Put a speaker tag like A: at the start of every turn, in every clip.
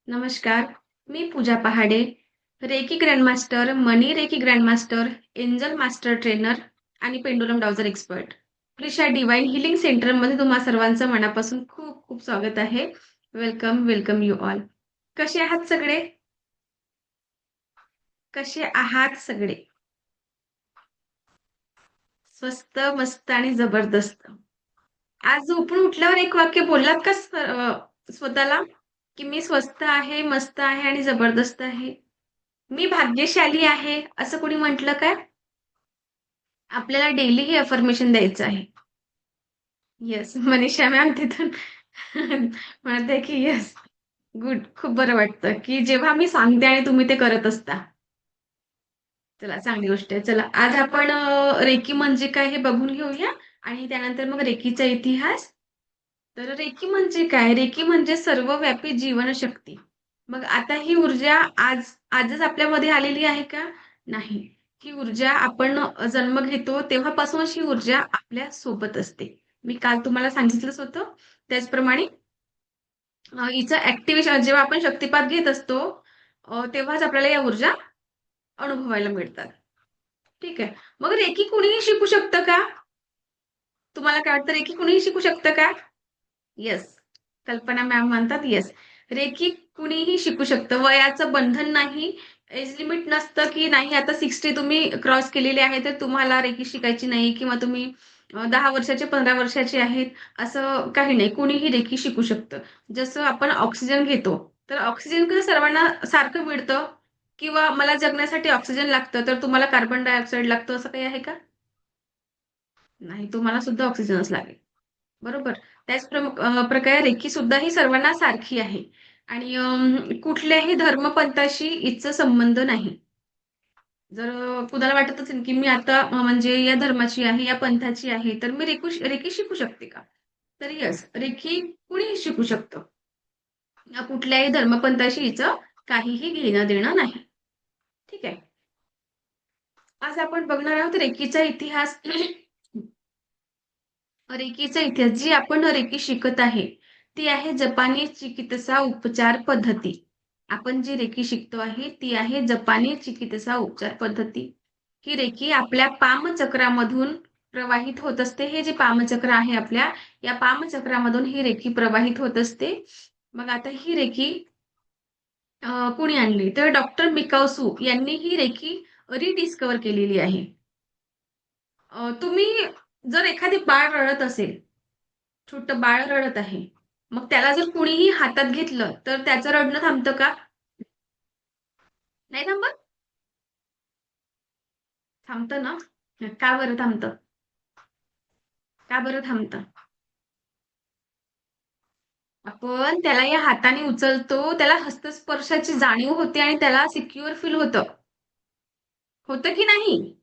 A: नमस्कार, मी Pooja Pahade, reiki grandmaster, money reiki grandmaster, angel master trainer आणि pendulum dowser expert. Prisha divine healing सेंटरमध्ये तुम्हा सर्वांचं मनापासून खूप खूप स्वागत आहे. Welcome, welcome you all. कसे आहात सगळे? कसे आहात सगळे? स्वस्त, मस्त आणि जबरदस्त. आज झोपून उठल्यावर एक वाक्य बोललात का स्वतःला? की मी स्वस्त आहे, मस्त आहे आणि जबरदस्त आहे. मी भाग्यशाली आहे, असं कोणी म्हटलं का? आपल्याला डेली हे अफर्मेशन द्यायचं आहे. येस, मनीषा मॅम तिथून म्हणत आहे की येस. गुड. खूप बरं वाटतं, की जेव्हा मी सांगते आणि तुम्ही ते करत असता. चला चांगली गोष्ट आहे. चला आज आपण रेकी म्हणजे काय हे बघून घेऊया आणि त्यानंतर मग रेकीचा इतिहास. तर रेकी म्हणजे काय? रेकी म्हणजे सर्वव्यापी जीवनशक्ती. मग आता ही ऊर्जा आजच आपल्यामध्ये आलेली आहे का? नाही. ही ऊर्जा आपण जन्म घेतो तेव्हापासूनच ही ऊर्जा आपल्या सोबत असते. मी काल तुम्हाला सांगितलंच होतं. त्याचप्रमाणे हिचं ॲक्टिव्हेशन जेव्हा आपण शक्तिपात घेत असतो, तेव्हाच आपल्याला या ऊर्जा अनुभवायला मिळतात. ठीक आहे. मग रेकी कुणीही शिकू शकतं का? तुम्हाला काय वाटतं रेकी कुणीही शिकू शकतं का? येस. कल्पना मॅम म्हणतात येस. रेकी कुणीही शिकू शकतं. वयाचं बंधन नाही, एज लिमिट नसतं, की नाही आता 60 तुम्ही क्रॉस केलेली आहे, तर तुम्हाला रेकी शिकायची नाही किंवा तुम्ही 10 वर्षाचे, 15 वर्षाचे आहेत, असं काही नाही. कुणीही रेकी शिकू शकतं. जसं आपण ऑक्सिजन घेतो, तर ऑक्सिजन कसं सर्वांना सारखं मिळतं किंवा मला जगण्यासाठी ऑक्सिजन लागतं, तर तुम्हाला कार्बन डायऑक्साईड लागतं, असं काही आहे का? नाही, तुम्हाला सुद्धा ऑक्सिजनच लागेल. बरोबर. त्याच प्रकारे रेकी सुद्धा ही सर्वांना सारखी आहे आणि कुठल्याही धर्मपंथाशी हिचा संबंध नाही. जर कुणाला वाटत असेल, की मी आता म्हणजे या धर्माची आहे, या पंथाची आहे, तर मी रेकी शिकू शकते का? तर येस, रेकी कुणीही शिकू शकतं. या कुठल्याही धर्मपंथाशी हिचं काहीही घेणं-देणं नाही. ठीक आहे. आज आपण बघणार आहोत रेकीचा इतिहास. रेकीचा इतिहास जी आपण रेकी शिकत आहे, ती आहे जपानी चिकित्सा उपचार पद्धती. आपण जी रेकी शिकतो आहे, ती आहे जपानी चिकित्सा उपचार पद्धती. ही रेकी आपल्या पामचक्रामधून प्रवाहित होत असते. हे जे पामचक्र आहे आपल्या, या पामचक्रामधून ही रेकी प्रवाहित होत असते. मग आता ही रेकी कुणी आणली? तर डॉक्टर मिकावसू यांनी ही रेकी रिडिस्कव्हर केलेली आहे. तुम्ही जर एखादी बाळ रडत असेल, छोटं बाळ रडत आहे. मग त्याला जर कुणीही हातात घेतलं, तर त्याचं रडणं थांबतं का? नाही थांबत? थांबतं ना? का बरं थांबतं? का बरं थांबतं? आपण त्याला या हाताने उचलतो, त्याला हस्तस्पर्शाची जाणीव होते आणि त्याला सिक्युअर फील होतं. होतं की नाही?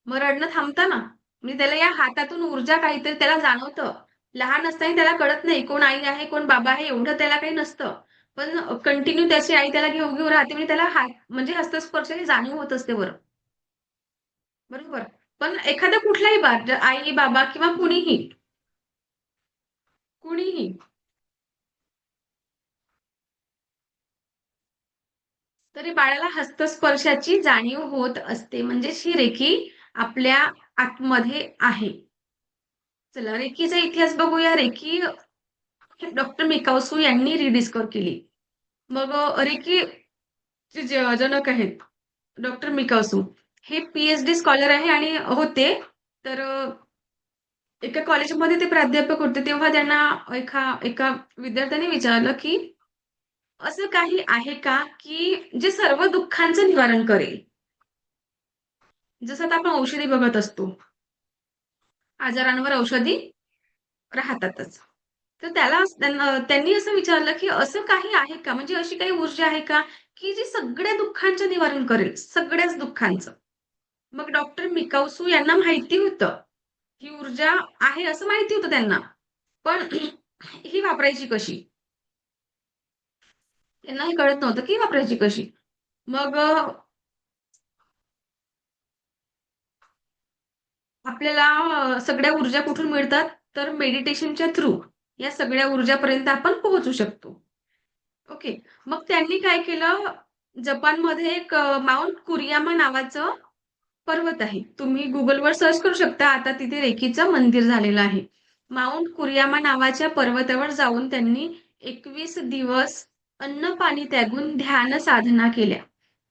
A: मग रडणं थांबतं ना. म्हणजे त्याला या हातातून ऊर्जा काहीतरी त्याला जाणवतं. लहान असताना त्याला कळत नाही कोण आई आहे, कोण बाबा आहे एवढं त्याला काही नसतं. पण कंटिन्यू त्याची आई त्याला घेऊ-घेऊ राहते म्हणजे त्याला हात म्हणजे हस्तस्पर्शाची जाणीव होत असते बरं. बरोबर. पण एखादा कुठलाही आई, बाबा किंवा कुणीही तरी बाळाला हस्तस्पर्शाची जाणीव होत असते. म्हणजेच ही रेकी आपल्या आतमध्ये आहे. चला रेकीचा इतिहास बघूया. रेकी डॉक्टर मिकावसू यांनी रिडिस्कव्हर केली. मग रेकीचे जनक आहेत डॉक्टर मिकावसू. हे पी-एच-डी स्कॉलर आहे आणि होते. तर एका कॉलेजमध्ये ते प्राध्यापक होते. तेव्हा त्यांना एका विद्यार्थ्याने विचारलं, की असं काही आहे का, की जे सर्व दुःखांचं निवारण करेल? जसं आता आपण औषधी बघत असतो. आजारांवर औषधी राहतातच. तर त्यांनी असं विचारलं, की असं काही आहे का? म्हणजे अशी काही ऊर्जा आहे का, की जी सगळ्या दुःखांचं निवारण करेल, सगळ्याच दुःखांचं? मग डॉक्टर मिकावसू यांना माहिती होतं, ही ऊर्जा आहे असं माहिती होतं त्यांना. पण ही वापरायची कशी? त्यांना हे कळत नव्हतं, की वापरायची कशी? मग आपल्याला सगळ्या ऊर्जा कुठून मिळतात? तर मेडिटेशनच्या थ्रू या सगळ्या ऊर्जापर्यंत आपण पोहोचू शकतो. ओके. मग त्यांनी काय केलं, जपानमध्ये एक माउंट कुरियामा नावाचं पर्वत आहे. तुम्ही Googleवर सर्च करू शकता. आता तिथे रेकीचं मंदिर झालेलं आहे. माउंट कुरियामा नावाच्या पर्वतावर जाऊन त्यांनी 21 दिवस अन्न-पाणी त्यागून ध्यान साधना केल्या.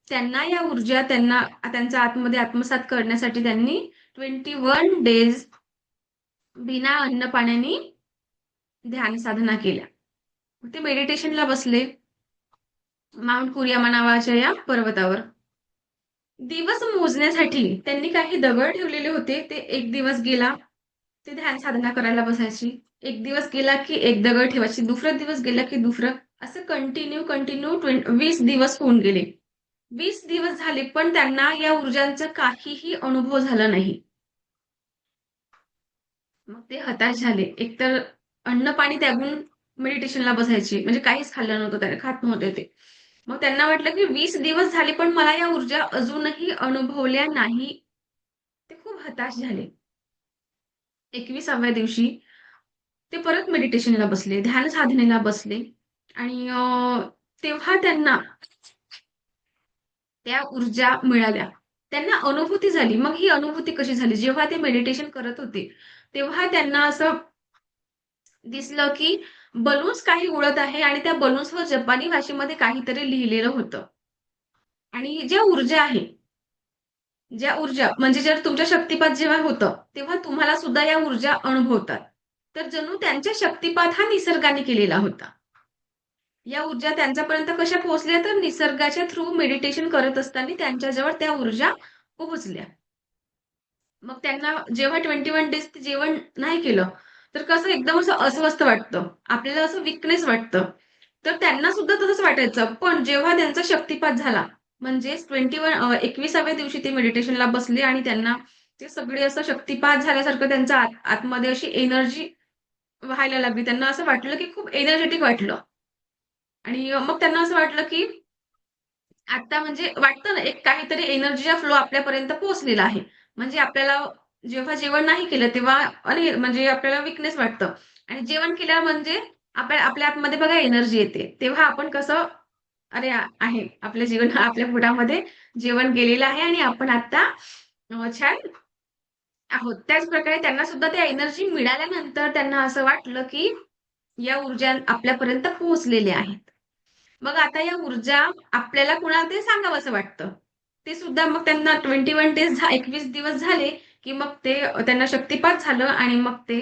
A: त्यांना या ऊर्जा त्यांच्या आतमध्ये आत्मसात करण्यासाठी त्यांनी 21 डेज बिना अन्न-पाण्याने ध्यान साधना केल्या. ते मेडिटेशनला बसले माउंट कुरियामा नावाच्या या पर्वतावर. दिवस मोजण्यासाठी त्यांनी काही दगड ठेवलेले होते. ते एक दिवस गेला, ते ध्यान साधना करायला बसायची. एक दिवस गेला की एक दगड ठेवायची. दुसरा दिवस गेला की दुसरं. असं कंटिन्यू 20 दिवस होऊन गेले. 20 दिवस झाले, पण त्यांना या ऊर्जांचा काहीही अनुभव झाला नाही. मग ते हताश झाले. एकतर अन्न-पाणी त्यागून मेडिटेशनला बसायचे. म्हणजे काहीच खाल्लं नव्हतं, त्याने खात नव्हते ते. मग त्यांना वाटलं की 20 दिवस झाले, पण मला या ऊर्जा अजूनही अनुभवल्या नाही. ते खूप हताश झाले. 21व्या दिवशी ते परत मेडिटेशनला बसले, ध्यान साधनेला बसले आणि तेव्हा त्यांना त्या ऊर्जा मिळाल्या. त्यांना अनुभूती झाली. मग ही अनुभूती कशी झाली? जेव्हा ते मेडिटेशन करत होते, तेव्हा त्यांना असं दिसलं की बलून्स काही उडत आहे आणि त्या बलून्सवर जपानी भाषेमध्ये काहीतरी लिहिलेलं होतं. आणि ज्या ऊर्जा म्हणजे जर तुमच्या शक्तिपात जेव्हा होतं, तेव्हा तुम्हाला सुद्धा या ऊर्जा अनुभवतात. तर जणू त्यांच्या शक्तिपात हा निसर्गाने केलेला होता. या ऊर्जा त्यांच्यापर्यंत कशा पोहोचल्या, तर निसर्गाच्या थ्रू मेडिटेशन करत असताना त्यांच्याजवळ त्या ऊर्जा पोहोचल्या. मग त्यांना जेव्हा 21 डेज ते जेवण नाही केलं, तर कसं एकदम असं अस्वस्थ वाटतं. आपल्याला असं वीकनेस वाटतं. तर त्यांना सुद्धा तसंच वाटायचं. पण जेव्हा त्यांचा शक्तिपात झाला, म्हणजेच 21व्या दिवशी ते मेडिटेशनला बसले आणि त्यांना ते सगळे असं शक्तिपात झाल्यासारखं त्यांच्या आतमध्ये अशी एनर्जी व्हायला लागली. त्यांना असं वाटलं, की खूप एनर्जेटिक वाटलं आणि मग त्यांना असं वाटलं, की आता म्हणजे वाटतं ना, एक काहीतरी एनर्जीचा फ्लो आपल्यापर्यंत पोहोचलेला आहे. म्हणजे आपल्याला जेव्हा जेवण नाही केलं, तेव्हा म्हणजे आपल्याला वीकनेस वाटतं आणि जेवण केल्यावर म्हणजे आपल्या आतमध्ये बघा एनर्जी येते. तेव्हा आपण कसं, अरे आहे आपलं जीवन आपल्या पोटामध्ये जेवण गेलेलं आहे आणि आपण आता छान आहोत. त्याचप्रकारे त्यांना सुद्धा त्या एनर्जी मिळाल्यानंतर त्यांना असं वाटलं, की या ऊर्जा आपल्यापर्यंत पोहोचलेल्या आहेत. मग आता या ऊर्जा आपल्याला कुणाला तरी सांगावसं वाटतं. ते सुद्धा मग त्यांना 21 डेज 21 दिवस झाले, की मग ते त्यांना शक्तिपात झालं आणि मग ते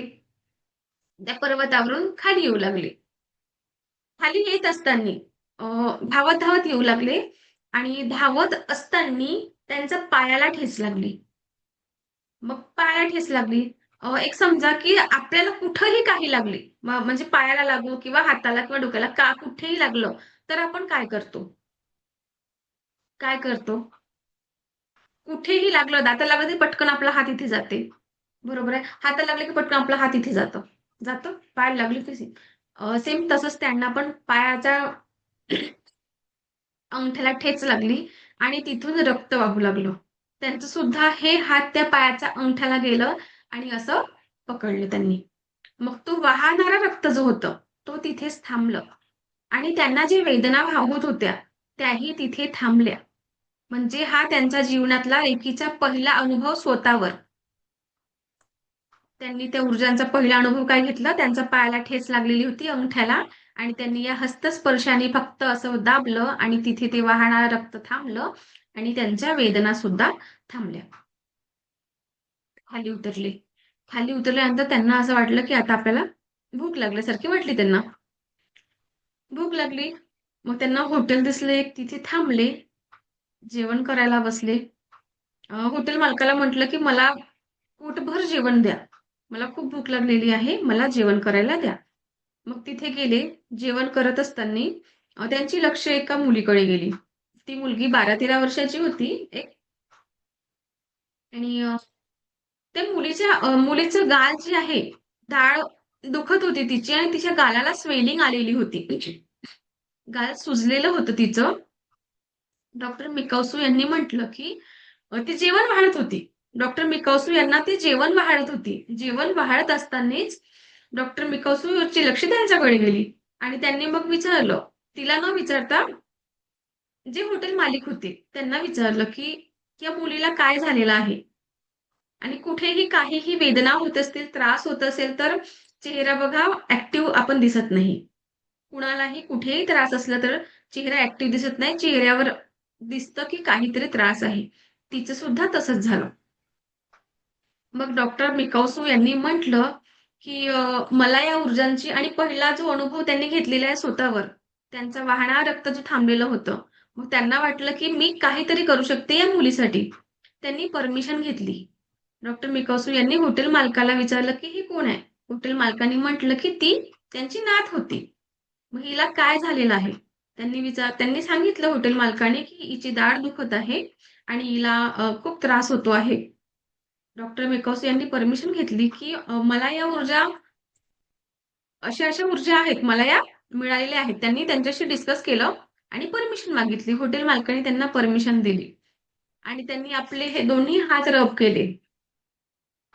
A: त्या पर्वतावरून खाली येऊ लागले. खाली येत असताना धावत-धावत येऊ लागले आणि धावत असताना त्यांच्या पायाला ठेच लागली. मग पायाला ठेच लागली. एक समजा की आपल्याला कुठेही काही लागली, म्हणजे पायाला लागू किंवा हाताला किंवा डोक्याला कुठेही लागलं, तर आपण काय करतो? काय करतो? कुठेही लागलं, दाताला लागलं की पटकन आपला हात इथे जाते. बरोबर आहे. हाताला लागलं की पटकन आपला हात इथे जातं. जातं? पायाला लागली की सेम तसंच त्यांना पण पायाच्या अंगठ्याला ठेच लागली आणि तिथून रक्त वाहू लागलं. त्यांचं सुद्धा हे हात त्या पायाच्या अंगठ्याला गेलं आणि असं पकडलं त्यांनी. मग तो वाहणारा रक्त जो होतं, तो तिथेच थांबलं आणि त्यांना जे वेदना होत होत्या, त्याही तिथे थांबल्या. म्हणजे हा त्यांच्या जीवनातला रेकीचा पहिला अनुभव स्वतःवर. त्यांनी त्या ऊर्जांचा पहिला अनुभव काय घेतला, त्यांच्या पायाला ठेच लागलेली होती अंगठ्याला आणि त्यांनी या हस्तस्पर्शाने फक्त असं दाबलं आणि तिथे ते वाहणारं रक्त थांबलं आणि त्यांच्या वेदना सुद्धा थांबल्या. खाली उतरले. खाली उतरल्यानंतर त्यांना असं वाटलं, की आता आपल्याला भूक लागल्यासारखी वाटली त्यांना. भूक लागली. मग त्यांना हॉटेल दिसलं एक, तिथे थांबले. जेवण करायला बसले. हॉटेल मालकाला म्हटलं, की "मला पोटभर जेवण द्या. मला खूप भूक लागलेली आहे. मला जेवण करायला द्या." मग तिथे गेले. जेवण करत असताना त्यांची लक्ष एका मुलीकडे गेली. ती मुलगी 12-13 वर्षाची होती एक आणि त्या मुलीचं गाल जे आहे, डाळ दुखत होती तिची आणि तिच्या गालाला स्वेलिंग आलेली होती. गाल सुजलेलं होतं तिचं. डॉक्टर मिकाउसू यांनी म्हटलं, की ती जेवण वाढत होती. डॉक्टर मिकाउसू यांना ती जेवण वाढत होती. जेवण वाढत असतानाच डॉक्टर मिकाउसूची लक्ष त्यांच्याकडे गेली आणि त्यांनी मग विचारलं, तिला न विचारता जे हॉटेल मालिक होते त्यांना विचारलं की या मुलीला काय झालेलं आहे आणि कुठेही काहीही वेदना होत असतील, त्रास होत असेल तर चेहरा बघा ऍक्टिव्ह आपण दिसत नाही. कुणालाही कुठेही त्रास असला तर चेहरा ऍक्टिव्ह दिसत नाही. चेहऱ्यावर दिसतं की काहीतरी त्रास आहे. तिचं सुद्धा तसंच झालं. मग डॉक्टर मिकाउसो यांनी म्हटलं, की मला या ऊर्जांची आणि पहिला जो अनुभव त्यांनी घेतलेला आहे स्वतःवर, त्यांचा वाहणारं रक्त जे थांबलेलं होतं. मग त्यांना वाटलं, की मी काहीतरी करू शकते या मुलीसाठी. त्यांनी परमिशन घेतली. डॉक्टर मिकाउसो यांनी हॉटेल मालकाला विचारलं, की "ही कोण आहे?" हॉटेल मालकाने म्हटलं, की "ती त्यांची नात होती." मग हिला काय झालेलं आहे? त्यांनी सांगितलं हॉटेल मालकाने, की हिची दाढ दुखत आहे आणि हिला खूप त्रास होतो आहे. डॉक्टर मेकॉस यांनी परमिशन घेतली, की मला या ऊर्जा अशा-अशा ऊर्जा आहेत, मला या मिळालेल्या आहेत. त्यांनी त्यांच्याशी डिस्कस केलं आणि परमिशन मागितली. हॉटेल मालकाने त्यांना परमिशन दिली आणि त्यांनी आपले हे दोन्ही हात रब केले.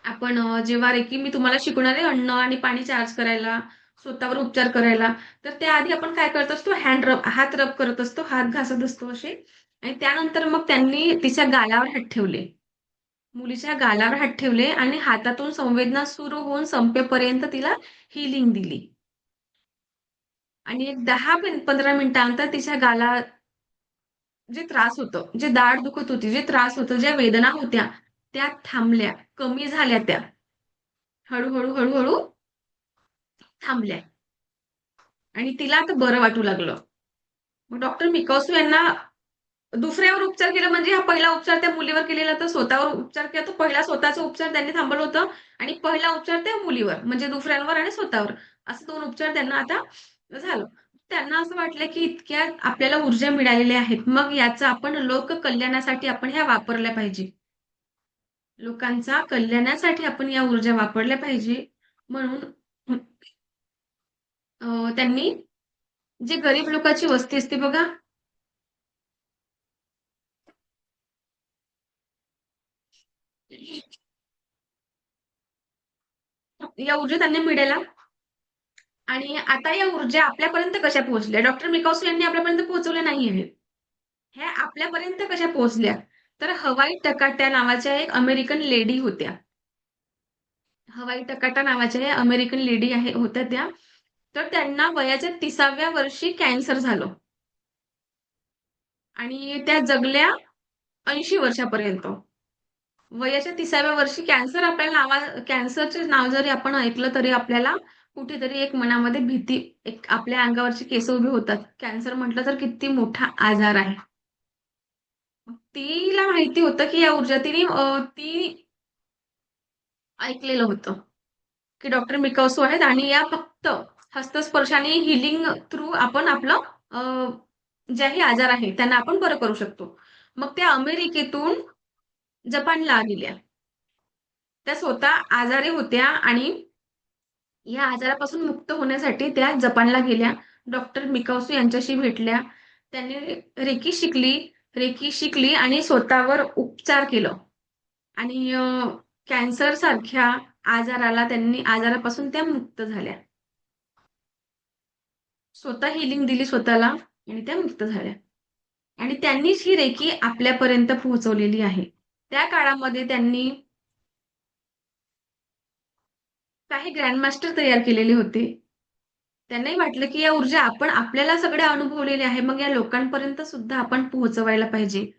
A: आपण जेव्हा रेकी मी तुम्हाला शिकवणार आहे अन्न आणि पाणी चार्ज करायला, स्वतःवर उपचार करायला. तर त्याआधी आपण काय करत असतो हात रब करत असतो, हात घासत असतो असे आणि त्यानंतर मग त्यांनी तिच्या गालावर हात ठेवले. मुलीच्या गालावर हात ठेवले आणि हातातून संवेदना सुरू होऊन संपेपर्यंत तिला हीलिंग दिली. आणि एक 10-15 मिनिटानंतर तिच्या गालात जे त्रास होतं, जे दाढ दुखत होती, जे त्रास होतं, ज्या वेदना होत्या, त्या थांबल्या, कमी झाल्या त्या. हळू-हळू, हळू थांबल्या आणि तिला आता बरं वाटू लागलं. मग डॉक्टर मिकासो यांना दुसऱ्यावर उपचार केला म्हणजे हा पहिला उपचार त्या मुलीवर केलेला तर स्वतःवर उपचार केला तर पहिला स्वतःचा उपचार त्यांनी थांबवलं होतं आणि पहिला उपचार त्या मुलीवर म्हणजे दुसऱ्यांवर आणि स्वतःवर असे 2 उपचार त्यांना आता झालं. त्यांना असं वाटलं की इतक्या आपल्याला ऊर्जा मिळालेल्या आहेत. मग याचा आपण लोककल्याणासाठी आपण ह्या वापरल्या पाहिजे. लोकांचा कल्याणासाठी आपण या ऊर्जा वापरल्या पाहिजे. म्हणून त्यांनी जे गरीब लोकांची वस्ती असते बघा, या ऊर्जा त्यांनी मिळाल्या आणि आता या ऊर्जा आपल्यापर्यंत कशा पोहोचल्या? डॉक्टर मिकाउसो यांनी आपल्यापर्यंत पोहोचवल्या नाही आहेत. ह्या आपल्यापर्यंत कशा पोहोचल्या? तर हवाई टकाट्या नावाच्या एक अमेरिकन लेडी होत्या. हवाई टकाटा नावाच्या अमेरिकन लेडी होत्या त्या. तर त्यांना वयाच्या 30व्या वर्षी कॅन्सर झालं आणि त्या जगल्या 80 वर्षापर्यंत. वयाच्या 30व्या वर्षी कॅन्सरचे नाव जरी आपण ऐकलं तरी आपल्याला कुठेतरी एक मनामध्ये भीती, एक आपल्या अंगावरची केस उभी होतात. कॅन्सर म्हटलं तर किती मोठा आजार आहे. तिला माहिती होतं की या ऊर्जा ती ऐकलेलं होतं, की डॉक्टर मिकाउसो आहेत आणि या फक्त हस्तस्पर्शाने हीलिंग थ्रू आपण आपलं ज्याही आजार आहे त्यांना आपण बरं करू शकतो. मग त्या अमेरिकेतून जपानला गेल्या. त्या स्वतः आजारी होत्या आणि या आजारापासून मुक्त होण्यासाठी त्या जपानला गेल्या. डॉक्टर मिकाउसो यांच्याशी भेटल्या. त्यांनी रेकी शिकली आणि स्वतःवर उपचार केलं आणि कॅन्सर सारख्या आजारापासून त्या मुक्त झाल्या. स्वतः हीलिंग दिली स्वतःला आणि त्या मुक्त झाल्या. आणि त्यांनीच ही रेकी आपल्यापर्यंत पोहोचवलेली आहे. त्या काळामध्ये त्यांनी काही ग्रँडमास्टर तयार केलेले होते. त्यांनाही वाटलं, की या ऊर्जा आपण आपल्याला सगळ्या अनुभवलेल्या आहे. मग या लोकांपर्यंत सुद्धा आपण पोहोचवायला पाहिजे.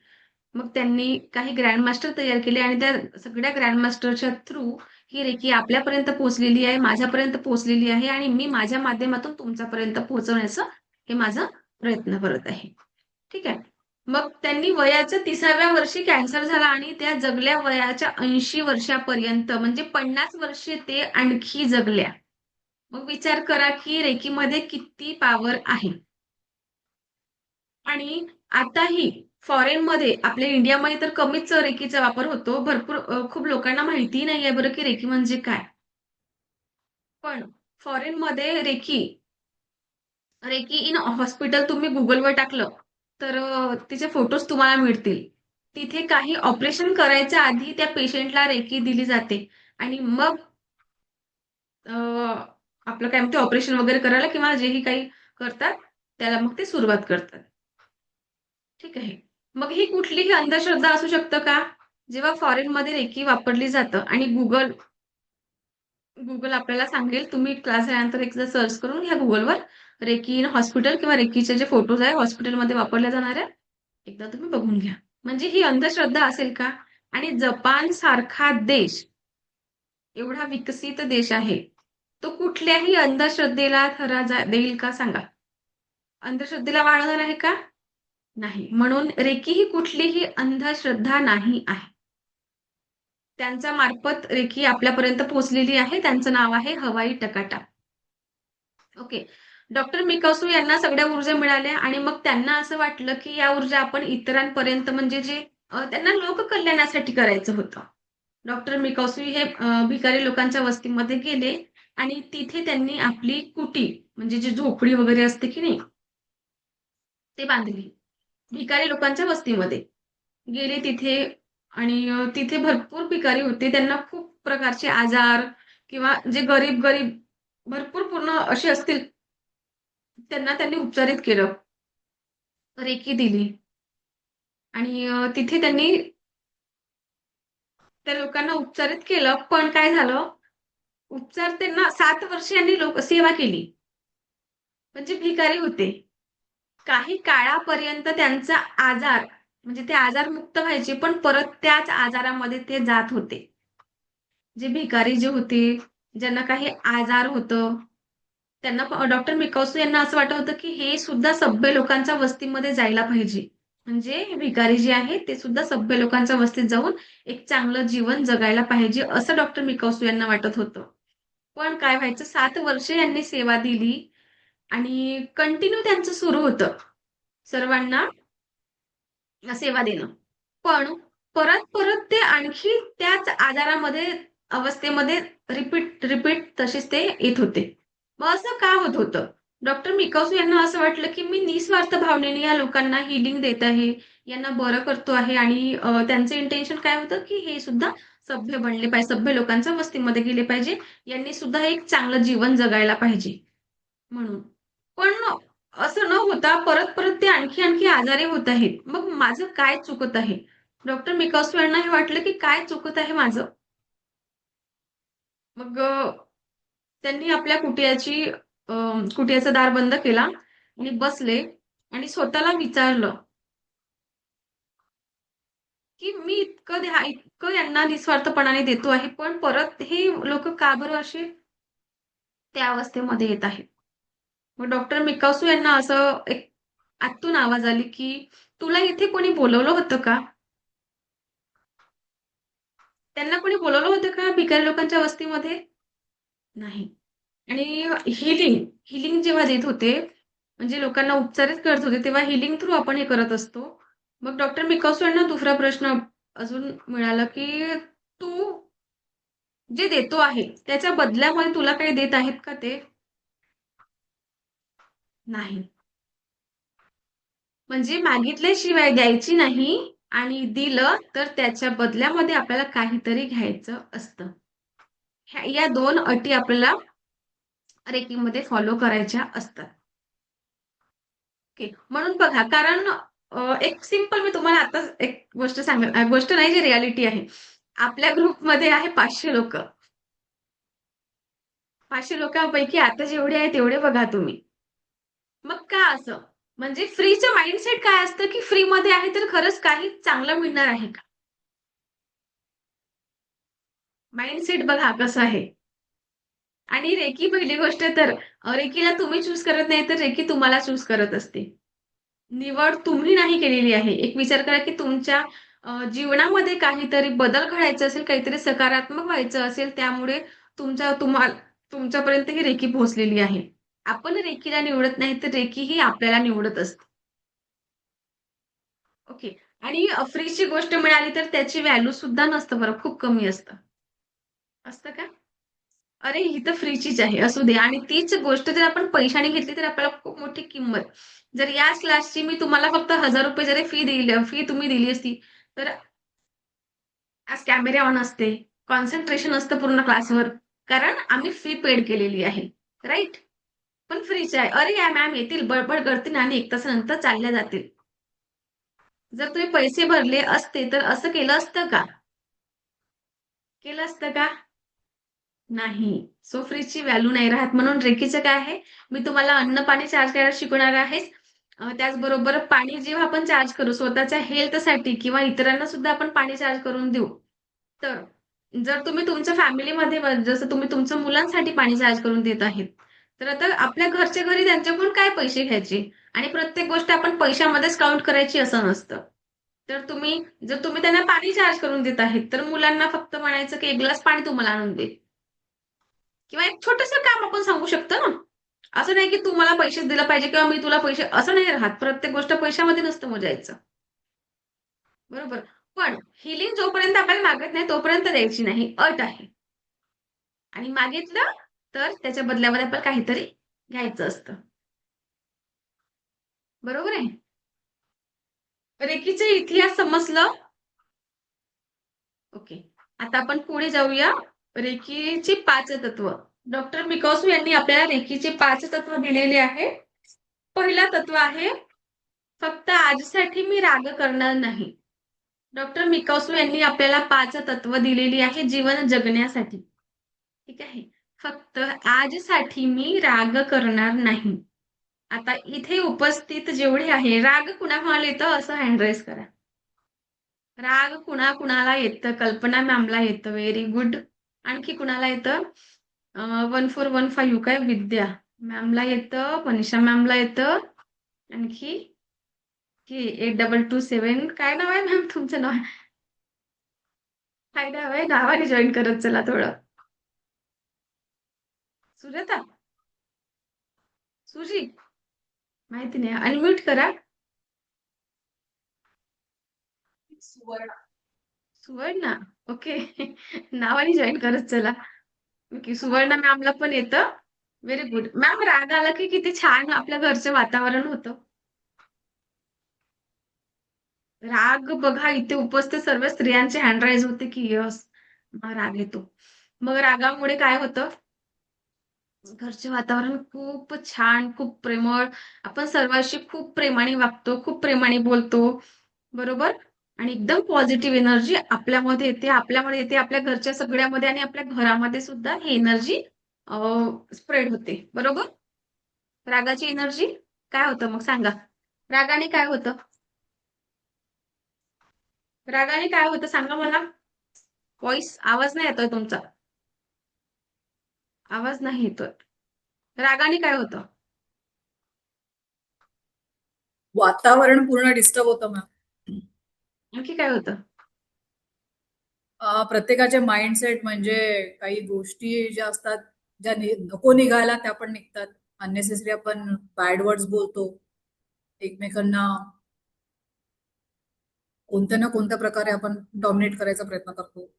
A: मग त्यांनी काही ग्रँडमास्टर तयार केले आणि त्या सगळ्या ग्रँडमास्टरच्या थ्रू ही रेकी आपल्यापर्यंत पोहोचलेली आहे, माझ्यापर्यंत पोहोचलेली आहे आणि मी माझ्या माध्यमातून तुमच्यापर्यंत पोहोचवण्याचं हे माझा प्रयत्न करत आहे. ठीक आहे. मग त्यांनी वयाच्या 30व्या वर्षी कॅन्सर झाला आणि त्या जगल्या वयाच्या 80 वर्षापर्यंत म्हणजे 50 वर्षे ते आणखी जगल्या. मग विचार करा, की रेकीमध्ये किती पॉवर आहे आणि आताही फॉरेनमध्ये आपल्या इंडियामध्ये तर कमीच रेकीचा वापर होतो. खूप लोकांना माहितीही नाहीये बरं, की रेकी म्हणजे काय? पण फॉरेनमध्ये रेकी इन हॉस्पिटल तुम्ही Googleवर टाकलं, तर तिचे फोटोज तुम्हाला मिळतील. तिथे काही ऑपरेशन करायच्या आधी त्या पेशंटला रेकी दिली जाते आणि मग अ, आपलं काय म्हणते ऑपरेशन वगैरे करायला किंवा जेही काही करतात, त्याला मग ते सुरुवात करतात. ठीक आहे. मग ही कुठलीही अंधश्रद्धा असू शकतं का? जेव्हा फॉरेनमध्ये रेकी वापरली जातं आणि Google आपल्याला सांगेल, तुम्ही क्लास झाल्यानंतर एकदा सर्च करून घ्या Googleवर. रेकी इन हॉस्पिटल किंवा रेकीचे जे फोटोज आहे हॉस्पिटलमध्ये वापरल्या जाणाऱ्या, एकदा तुम्ही बघून घ्या. म्हणजे ही अंधश्रद्धा असेल का? आणि जपान सारखा देश, एवढा विकसित देश आहे, तो कुठल्याही अंधश्रद्धेला देईल का सांगा? अंधश्रद्धेला वाढवणार आहे का? नाही. म्हणून रेकी ही कुठलीही अंधश्रद्धा नाही आहे. त्यांच्या मार्फत रेकी आपल्यापर्यंत पोहोचलेली आहे. त्यांचं नाव आहे हवाई टकाटा. ओके. डॉक्टर मिकासो यांना सगळ्या ऊर्जा मिळाल्या आणि मग त्यांना असं वाटलं, की या ऊर्जा आपण इतरांपर्यंत म्हणजे त्यांना लोककल्याणासाठी करायचं होतं. डॉक्टर मिकासो हे भिकारी लोकांच्या वस्तीमध्ये गेले आणि तिथे त्यांनी आपली कुटी म्हणजे जी झोपडी वगैरे असते की नाही, ते बांधली. भिकारी लोकांच्या वस्तीमध्ये. गेले तिथे आणि तिथे भरपूर भिकारी होते. त्यांना खूप प्रकारचे आजार किंवा जे गरीब-गरीब भरपूर पूर्ण असे असतील, त्यांना त्यांनी उपचारित केलं. रेकी दिली आणि तिथे त्यांनी त्या लोकांना उपचारित केलं. पण काय झालं, उपचार त्यांना 7 वर्ष यांनी सेवा केली. म्हणजे भिकारी होते. काही काळापर्यंत त्यांचा आजार म्हणजे ते आजारमुक्त व्हायचे, पण परत त्याच आजारामध्ये ते जात होते. जे भिकारी जे होते, ज्यांना काही आजार होतं, त्यांना डॉक्टर मिकासो यांना असं वाटत होतं, की हे सुद्धा सभ्य लोकांच्या वस्तीमध्ये जायला पाहिजे. म्हणजे भिकारी जे आहेत, ते सुद्धा सभ्य लोकांच्या वस्तीत जाऊन एक चांगलं जीवन जगायला पाहिजे, असं डॉक्टर मिकासो यांना वाटत होतं. पण काय व्हायचं 7 वर्ष यांनी सेवा दिली आणि कंटिन्यू त्यांचं सुरू होतं. सर्वांना सेवा देणं. पण परत-परत ते आणखी त्याच आजारामध्ये, अवस्थेमध्ये रिपीट, रिपीट तसेच ते येत होते. मग असं का होत होतं? डॉक्टर मिकासो यांना असं वाटलं, की मी निस्वार्थ भावनेने या लोकांना हीलिंग देत आहे, यांना बरं करतो आहे आणि त्यांचं इंटेन्शन काय होतं, की हे सुद्धा सभ्य बनले पाहिजे, सभ्य लोकांच्या वस्तीमध्ये गेले पाहिजे. यांनी सुद्धा एक चांगलं जीवन जगायला पाहिजे म्हणून. पण असं न होता परत-परत ते आणखी-आणखी आजारी होत आहेत. मग माझं काय चुकत आहे? डॉक्टर मिकासो यांना हे वाटलं, की काय चुकत आहे माझं? मग त्यांनी आपल्या कुटियाचं दार बंद केला आणि बसले आणि स्वतःला विचारलं, की मी इतकं यांना निस्वार्थपणाने देतो आहे, पण परत हे लोकं का बरं असे त्या अवस्थेमध्ये येत आहेत? मग डॉक्टर मिकासो यांना असं एक आतून आवाज आली, की "तुला इथे कोणी बोलावलं होतं का?" त्यांना कोणी बोलावलं होतं का भिकारी लोकांच्या वस्तीमध्ये? नाही. आणि हिलिंग जेव्हा देत होते, म्हणजे लोकांना उपचारित करत होते, तेव्हा हिलिंग थ्रू आपण हे करत असतो. मग डॉक्टर मिकासो यांना दुसरा प्रश्न अजून मिळाला, की "तू जे देतो आहे, त्याच्या बदल्यामध्ये तुला काही देत आहेत का ते?" नाही. म्हणजे मागितल्याशिवाय द्यायची नाही आणि दिलं तर त्याच्या बदल्यामध्ये आपल्याला काहीतरी घ्यायचं असतं. या 2 अटी आपल्याला रेकीमध्ये फॉलो करायच्या असतात. ओके. म्हणून बघा कारण एक सिंपल मी तुम्हाला आता एक गोष्ट सांगेल गोष्ट नाही जी रिॲलिटी आहे. आपल्या ग्रुपमध्ये आहे 500 लोकं. 500 लोकांपैकी आता जेवढे आहेत तेवढे बघा तुम्ही. मग का असं? म्हणजे फ्रीचं माइंडसेट काय असतं, की फ्रीमध्ये आहे तर खरंच काही चांगलं मिळणार आहे का? माइंडसेट बघा कसं आहे. आणि रेकी पहिली गोष्ट तर रेकीला तुम्ही चूज करत नाही तर रेकी तुम्हाला चूज करत असते. निवड तुम्ही नाही केलेली आहे. एक विचार करा, की तुमच्या जीवनामध्ये काहीतरी बदल घडायचा असेल, काहीतरी सकारात्मक व्हायचं असेल, त्यामुळे तुमच्यापर्यंत ही रेकी पोहोचलेली आहे. आपण रेकीला निवडत नाही, तर रेकी ही आपल्याला निवडत असते. ओके. आणि फ्रीची गोष्ट मिळाली, तर त्याची व्हॅल्यू सुद्धा नसतं बरं, खूप कमी असतं. असतं का? अरे, ही तर फ्रीचीच आहे, असू दे आणि तीच गोष्ट जर आपण पैशाने घेतली, तर आपल्याला खूप मोठी किंमत. जर याच क्लासची मी तुम्हाला फक्त ₹1000 जरी फी तुम्ही दिली असती, तर आज कॅमेरे ऑन असते, कॉन्सन्ट्रेशन असतं पूर्ण क्लासवर. कारण आम्ही फी पेड केलेली आहे, राइट? पण फ्रीच आहे. अरे या मॅम येतील, बडबड करतील आणि 1 तासानंतर चालल्या जातील. जर तुम्ही पैसे भरले असते तर असं केलं असतं का? केलं असतं का? नाही. सो फ्रीजची व्हॅल्यू नाही राहत. म्हणून रेकीचं काय आहे, मी तुम्हाला अन्न-पाणी चार्ज करायला शिकवणार आहे. त्याचबरोबर पाणी जेव्हा आपण चार्ज करू स्वतःच्या हेल्थसाठी किंवा इतरांना सुद्धा आपण पाणी चार्ज करून देऊ. तर जर तुम्ही तुमच्या फॅमिलीमध्ये जसं तुम्ही तुमच्या मुलांसाठी पाणी चार्ज करून देत आहेत, तर आता आपल्या घरच्या घरी त्यांच्याकडून काय पैसे घ्यायचे आणि प्रत्येक गोष्ट आपण पैशामध्येच काउंट करायची असं नसतं. तर जर तुम्ही त्यांना पाणी चार्ज करून देत आहेत, तर मुलांना फक्त म्हणायचं की 1 ग्लास पाणी तुम्हाला आणून दे. किंवा एक छोटंसं काम आपण सांगू शकतो ना. असं नाही की तू मला पैसेच दिले पाहिजे किंवा मी तुला पैसे असं नाही राहत. प्रत्येक गोष्ट पैशामध्ये नसतं मोजायचं. बरोबर. पण हिलिंग जोपर्यंत आपल्याला मागत नाही तोपर्यंत द्यायची नाही. अट आहे. आणि मागितलं तर त्याच्या बदल्यामध्ये आपल्याला काहीतरी घ्यायचं असतं. बरोबर आहे? रेकीचे इतिहास समजलं? ओके. आता आपण पुढे जाऊया. रेकीची 5 तत्व. डॉक्टर मिकासो यांनी आपल्याला रेकीचे 5 तत्व दिलेले आहे. पहिलं तत्व आहे, फक्त आजसाठी मी राग करणार नाही. डॉक्टर मिकासो यांनी आपल्याला 5 तत्व दिलेली आहे जीवन जगण्यासाठी. ठीक आहे. फक्त आजसाठी मी राग करणार नाही. आता इथे उपस्थित जेवढे आहे, राग कुणाकुणाला येतं असं हँड रेज करा. राग कुणाकुणाला येतं? कल्पना मॅमला येतं. Very good. आणखी कुणाला येतं? 1415 काय विद्या मॅमला येतं. मनीषा मॅमला येतं. आणखी की 8227 काय नाव आहे मॅम तुमचं नाव? काय नाव आहे? नावाने जॉईन करत चला थोडं. सुजाता? सुजी? माहिती नाही. अनम्यूट करा. सुवर्णा. ओके. नावाने जॉईन करत चला. ओके. सुवर्णा मॅमला पण येतं. Very good. मॅम राग आला की किती छान आपल्या घरचं वातावरण होतं. राग बघा इथे उपस्थित सर्व स्त्रियांचे हँड राईज होते की यस मला राग येतो. मग रागामुळे काय होतं? घरचे वातावरण खूप छान, खूप प्रेमळ. आपण सर्वांशी खूप प्रेमाने वागतो, खूप प्रेमाने बोलतो. बरोबर? आणि एकदम पॉझिटिव्ह एनर्जी आपल्यामध्ये येते, आपल्यामध्ये येते, आपल्या घरच्या सगळ्यामध्ये आणि आपल्या घरामध्ये सुद्धा ही एनर्जी स्प्रेड होते. बरोबर? रागाची एनर्जी काय होतं मग सांगा? रागाने काय होतं? रागाने काय होतं सांगा मला? व्हॉइस आवाज नाही येतोय तुमचा. आवाज नाही येतोय. रागाने काय होतं?
B: वातावरण पूर्ण डिस्टर्ब होतं मॅम.
A: आणखी काय होतं?
B: प्रत्येकाचे माइंडसेट म्हणजे काही गोष्टी ज्या असतात, ज्या नको निघायला त्या पण निघतात. अननेसेसरी आपण बॅड वर्ड्स बोलतो. एकमेकांना कोणत्या ना कोणत्या प्रकारे आपण डॉमिनेट करायचा प्रयत्न करतो.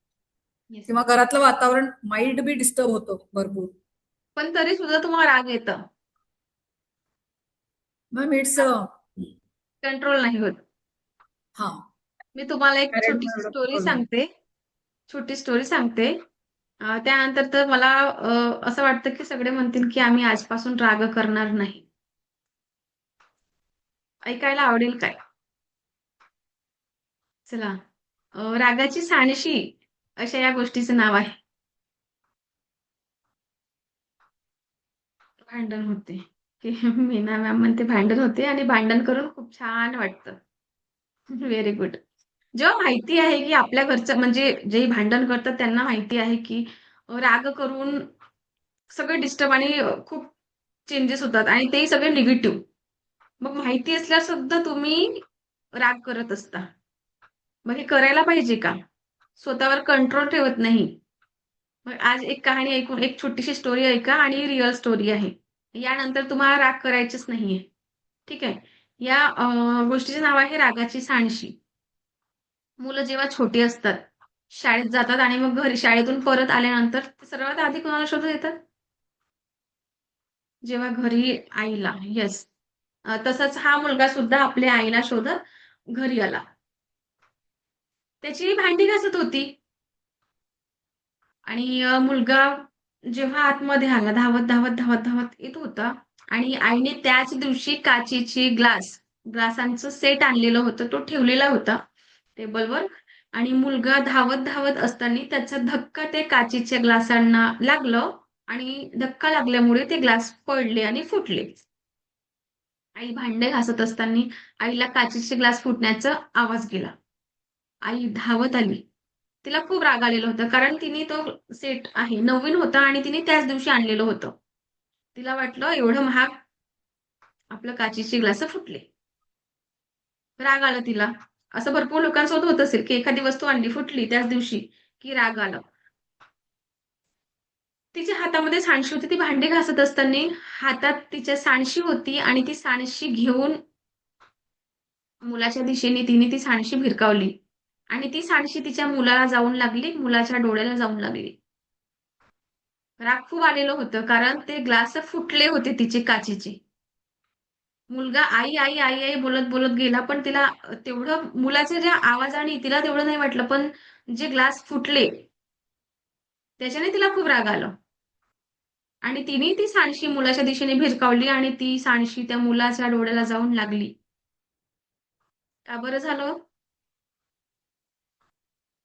A: येस.
B: किंवा घरातलं वातावरण माइंड बी डिस्टर्ब होतं भरपूर.
A: पण तरी सुद्धा तुम्हाला राग येतं.
B: मॅम इट्स
A: कंट्रोल नाही होत.
B: हा
A: मी तुम्हाला एक छोटीशी
B: पॅरेंट
A: स्टोरी
B: कंट्रोल नाही.
A: सांगते. छोटी स्टोरी सांगते. त्यानंतर तर मला असं वाटतं की सगळे म्हणतील की आम्ही आजपासून राग करणार नाही. ऐकायला आवडेल काय? चला. रागाची साणशी अशा या गोष्टीचं नाव आहे. भांडण होते. की मीना मॅम म्हणते भांडण होते आणि भांडण करून खूप छान वाटतं. Very good. जेव्हा माहिती आहे की आपल्या घरचं म्हणजे जे भांडण करतात त्यांना माहिती आहे की राग करून सगळे डिस्टर्ब आणि खूप चेंजेस होतात आणि तेही सगळे निगेटिव्ह. मग माहिती असल्यास सुद्धा तुम्ही राग करत असता. मग हे करायला पाहिजे का? स्वतःवर कंट्रोल ठेवत नाही. मग आज एक कहाणी ऐकून एक छोटीशी स्टोरी ऐका आणि रिअल स्टोरी आहे. यानंतर तुम्हाला राग करायचीच नाहीये. ठीक आहे. या गोष्टीचे नाव आहे रागाची सांडशी. मुलं जेव्हा छोटी असतात, शाळेत जातात आणि मग घरी शाळेतून परत आल्यानंतर सर्वात आधी कोणाला शोधत येतात? जेव्हा घरी आईला. येस. तसंच हा मुलगा सुद्धा आपल्या आईला शोधत घरी आला. त्याची भांडी घासत होती आणि मुलगा जेव्हा आतमध्ये आला धावत, धावत, धावत, धावत येत होता, आणि आईने त्याच दिवशी काचेची ग्लासांचं सेट आणलेलं होतं. तो ठेवलेला होता टेबलवर आणि मुलगा धावत धावत असताना त्याचा धक्का ते काचेच्या ग्लासांना लागलं आणि धक्का लागल्यामुळे ते ग्लास पडले आणि फुटले. आई भांडे घासत असताना आईला काचेचे ग्लास फुटण्याचा आवाज गेला. आई धावत आली. तिला खूप राग आलेला होता कारण तिने तो सेट आहे नवीन होता आणि तिने त्याच दिवशी आणलेलं होतं. तिला वाटलं एवढं महाग आपलं काचेचे ग्लास फुटले. राग आला तिला. असं भरपूर लोकांसोबत होत असेल की एखादी वस्तू आणली फुटली त्याच दिवशी की राग आला. तिच्या हातामध्ये सांडशी होती. ती भांडी घासत असताना हातात तिच्या सांडशी होती आणि ती सांडशी घेऊन मुलाच्या दिशेने तिने ती सांडशी भिरकावली आणि ती सांडशी तिच्या मुलाला जाऊन लागली, मुलाच्या डोळ्याला जाऊन लागली. राग खूप आलेलं होतं कारण ते ग्लास फुटले होते तिचे काचेचे. मुलगा आई आई आई आई बोलत बोलत गेला पण तिला तेवढं मुलाच्या ज्या आवाजाने तिला तेवढं नाही वाटलं पण जे ग्लास फुटले त्याच्याने तिला खूप राग आला आणि तिने ती सांडशी मुलाच्या दिशेने भिरकावली आणि ती सांडशी त्या मुलाच्या डोळ्याला जाऊन लागली. का बरं झालं?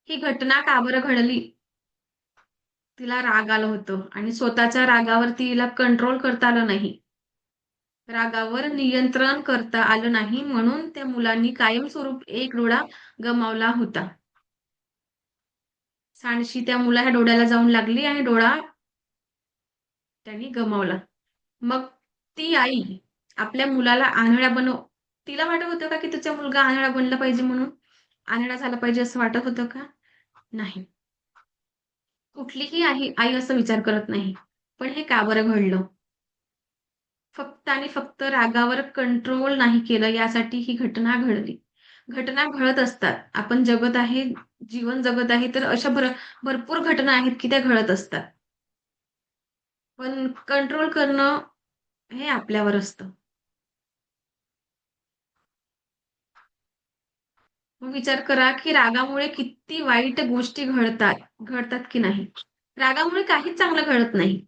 A: ही घटना का बरं घडली? तिला राग आलं होतं आणि स्वतःच्या रागावर तिला कंट्रोल करता आलं नाही. रागावर नियंत्रण करता आलं नाही म्हणून त्या मुलांनी कायमस्वरूप एक डोळा गमावला होता. सांडशी त्या मुलाच्या डोळ्याला जाऊन लागली आणि डोळा त्यांनी गमावला. मग ती आई आपल्या मुलाला आंधळा तिला वाटत होतं का की तिचा मुलगा आंधळा बनला पाहिजे म्हणून? आंधळा झाला पाहिजे असं वाटत होतं का? नाही. कुठलीही आई असा विचार करत नाही. पण हे का बरं घडलं? फक्त आणि फक्त रागावर कंट्रोल नाही केलं यासाठी ही घटना घडली. घटना घडत असतात. आपण जगत आहे, जीवन जगत आहे तर अशा भरपूर घटना आहेत की त्या घडत असतात. पण कंट्रोल करणं हे आपल्यावर असतं. मग विचार करा की रागामुळे किती वाईट गोष्टी घडतात की नाही. रागामुळे काहीच चांगलं घडत नाही.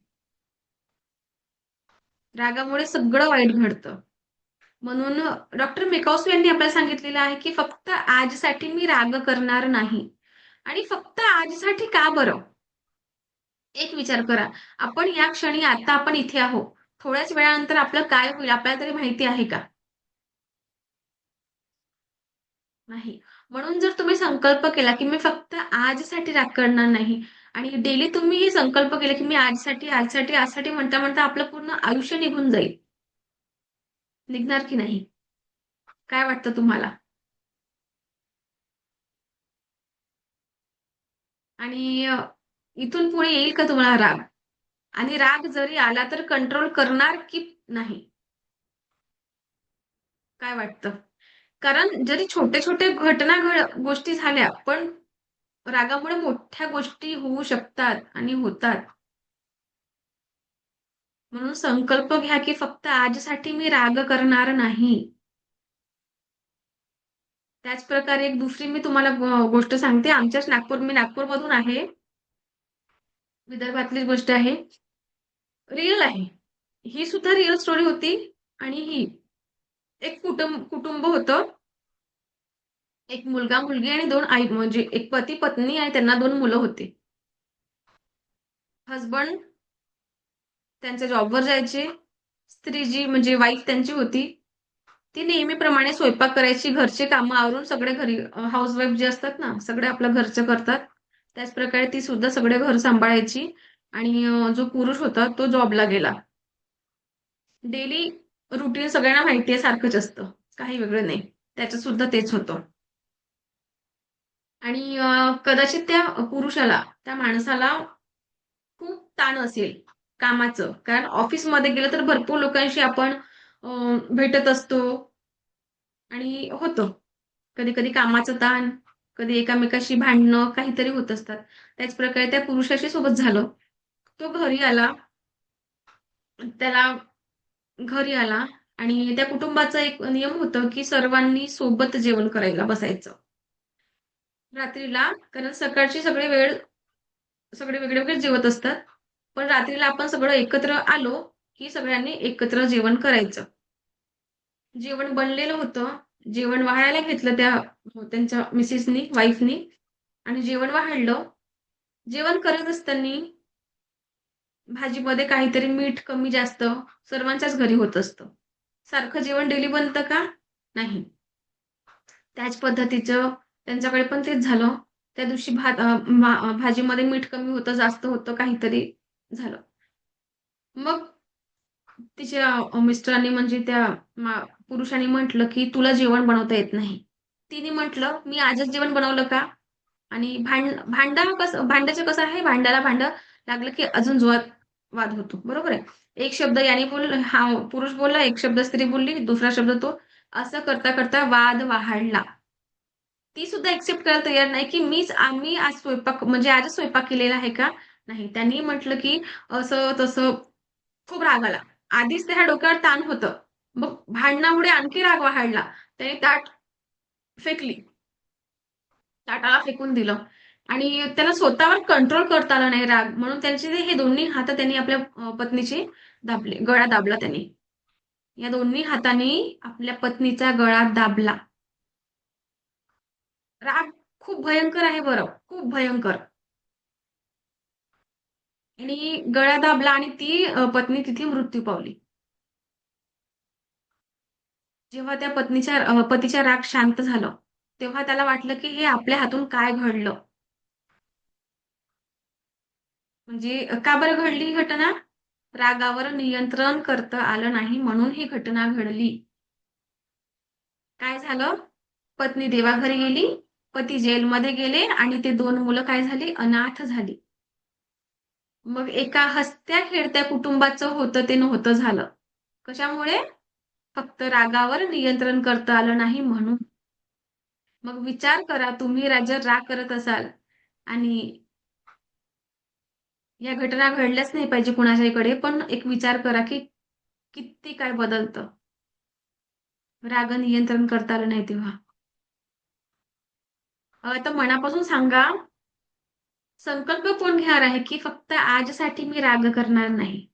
A: रागामुळे सगळं वाईट घडतं. म्हणून डॉक्टर मेकॉस यांनी आपल्याला सांगितलेलं आहे की फक्त आजसाठी मी राग करणार नाही. आणि फक्त आजसाठी का बरं? एक विचार करा. आपण या क्षणी आता आपण इथे आहोत. थोड्याच वेळानंतर आपलं काय होईल आपल्याला तरी माहिती आहे का? नाही. म्हणून जर तुम्ही संकल्प केला, की मी फक्त आजसाठी राग करणार नाही आणि डेली तुम्ही हे संकल्प केले, की मी आजसाठी म्हणता आपलं पूर्ण आयुष्य निघून जाईल. निघणार की नाही? काय वाटतं तुम्हाला? आणि इथून पुढे येईल का तुम्हाला राग? आणि राग जरी आला तर कंट्रोल करणार की नाही? काय वाटतं? कारण जरी छोटे-छोटे गोष्टी झाल्या, पण रागामुळे मोठ्या गोष्टी होऊ शकतात आणि होतात. म्हणून संकल्प घ्या, की फक्त आजसाठी मी राग करणार नाही. त्याच प्रकारे एक दुसरी मी तुम्हाला गोष्ट सांगते. मी नागपूरमधून आहे. विदर्भातलीच गोष्ट आहे. रिअल आहे. ही सुद्धा रिअल स्टोरी होती आणि ही एक कुटुंब होतं. एक मुलगा, मुलगी आणि 2 आई म्हणजे एक पती-पत्नी आणि त्यांना 2 मुलं होती. हसबंड त्यांच्या जॉबवर जायचे. स्त्री जी म्हणजे वाईफ त्यांची होती, ती नेहमीप्रमाणे स्वयंपाक करायची, घरची कामं आवरून सगळे घरी हाउसवाईफ जे असतात ना, सगळे आपलं घरचं करतात. त्याचप्रकारे ती सुद्धा सगळे घर सांभाळायची आणि जो पुरुष होता तो जॉबला गेला. डेली रुटीन सगळ्यांना माहिती आहे सारखंच असतं. काही वेगळं नाही. त्याचं सुद्धा तेच होतं. आणि कदाचित त्या पुरुषाला, त्या माणसाला खूप ताण असेल कामाचं. कारण ऑफिसमध्ये गेलं तर भरपूर लोकांशी आपण भेटत असतो आणि होतं. कधी-कधी कामाचा ताण, कधी एकमेकांशी भांडणं, काहीतरी होत असतात. त्याच प्रकारे त्या पुरुषाशी सोबत झालं. तो घरी आला, त्याला घरी आला आणि त्या कुटुंबाचा एक नियम होतं, की सर्वांनी सोबत जेवण करायला बसायचं. रात्रीला कारण सकाळची सगळे वेगळे-वेगळे जेवत असतात. पण रात्रीला आपण सगळं एकत्र आलो, की सगळ्यांनी एकत्र जेवण करायचं. जेवण बनलेलं होतं. जेवण वाढायला घेतलं त्यांच्या मिसेसनी, वाईफनी आणि जेवण वाढलं. जेवण करत असताना भाजीमध्ये काहीतरी मीठ कमी जास्त सर्वांच्याच घरी होत असतं. सारखं जेवण डेली बनतं का? नाही. त्याच पद्धतीचं त्यांच्याकडे पण तेच झालं. त्या दिवशी भाजीमध्ये मीठ कमी होतं, जास्त होतं, काहीतरी झालं. मग तिच्या मिस्टरांनी म्हणजे पुरुषांनी म्हटलं, की "तुला जेवण बनवता येत नाही." तिने म्हटलं, "मी आजच जेवण बनवलं का?" आणि भांड्याचं कसं आहे, भांड्याला भांडं लागलं, की अजून जोरात वाद होतो. बरोबर आहे. एक शब्द याने हा पुरुष बोलला, एक शब्द स्त्री बोलली, दुसरा शब्द तो. असं करता-करता वाद वाढला. ती सुद्धा एक्सेप्ट करायला तयार नाही, की आम्ही आज स्वयंपाक म्हणजे आजच स्वयंपाक केलेला आहे का? नाही. त्यांनी म्हटलं, की असं-तसं खूप राग आला. आधीच त्याच्या डोक्यावर ताण होतं. मग भांडणामुळे आणखी राग वाढला. त्याने ताट फेकली. ताटाला फेकून दिलं आणि त्याला स्वतःवर कंट्रोल करता आला नाही राग. म्हणून त्यांचे हे दोन्ही हात त्यांनी आपल्या पत्नीचे दाबले. गळा दाबला त्यांनी. या दोन्ही हातांनी आपल्या पत्नीचा गळा दाबला. राग खूप भयंकर आहे बरं. खूप भयंकर. आणि गळा दाबला आणि ती पत्नी तिथे मृत्यू पावली. जेव्हा त्या पतीचा राग शांत झालं, तेव्हा त्याला वाटलं, की हे आपल्या हातून काय घडलं? म्हणजे का बरं घडली ही घटना? रागावर नियंत्रण करता आलं नाही म्हणून ही घटना घडली. काय झालं? पत्नी देवाघरी गेली, पती जेलमध्ये गेले आणि ते 2 मुलं काय झाली? अनाथ झाली. मग एका हसत्या-खेळत्या कुटुंबाचं होतं ते नव्हतं झालं. कशामुळे? फक्त रागावर नियंत्रण करता आलं नाही म्हणून. मग विचार करा तुम्ही जर राग करत असाल आणि या घटना घडल्याच नाही पाहिजे कुणाच्याकडे, पण एक विचार करा, की किती काय बदलतं. राग नियंत्रण करता आलं नाही तेव्हा. तर मनापासून सांगा, संकल्प कोण घेणार आहे, की फक्त आजसाठी मी राग करणार नाही.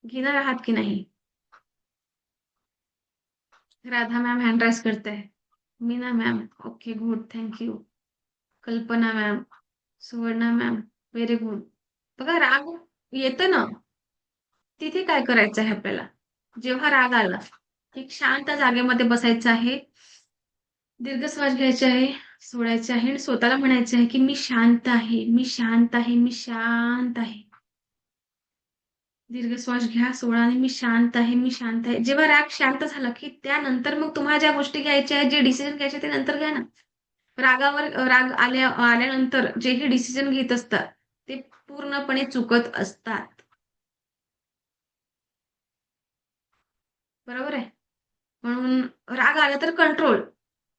A: घेणार आहात की नाही? राधा मॅम हँड राईज करताय. Meena ma'am, okay good, thank you. Kalpana ma'am, Suvarna ma'am, very good. बघा राग येतं ना, तिथे काय करायचं आहे आपल्याला? जेव्हा राग आला, एक शांत जागेमध्ये बसायचं आहे, दीर्घ श्वास घ्यायचे आहे, सोडायचे आहे आणि स्वतःला म्हणायचं आहे, की मी शांत आहे, मी शांत आहे, मी शांत आहे. दीर्घ श्वास घ्या, सोडा आणि मी शांत आहे, मी शांत आहे. जेव्हा राग शांत झाला, की त्यानंतर मग तुम्हाला ज्या गोष्टी घ्यायच्या आहेत, जे डिसिजन घ्यायचे ते नंतर घ्या ना. राग आल्यानंतर जेही डिसिजन घेत असतात, ते पूर्णपणे चुकत असतात. बरोबर आहे? म्हणून राग आला तर कंट्रोल.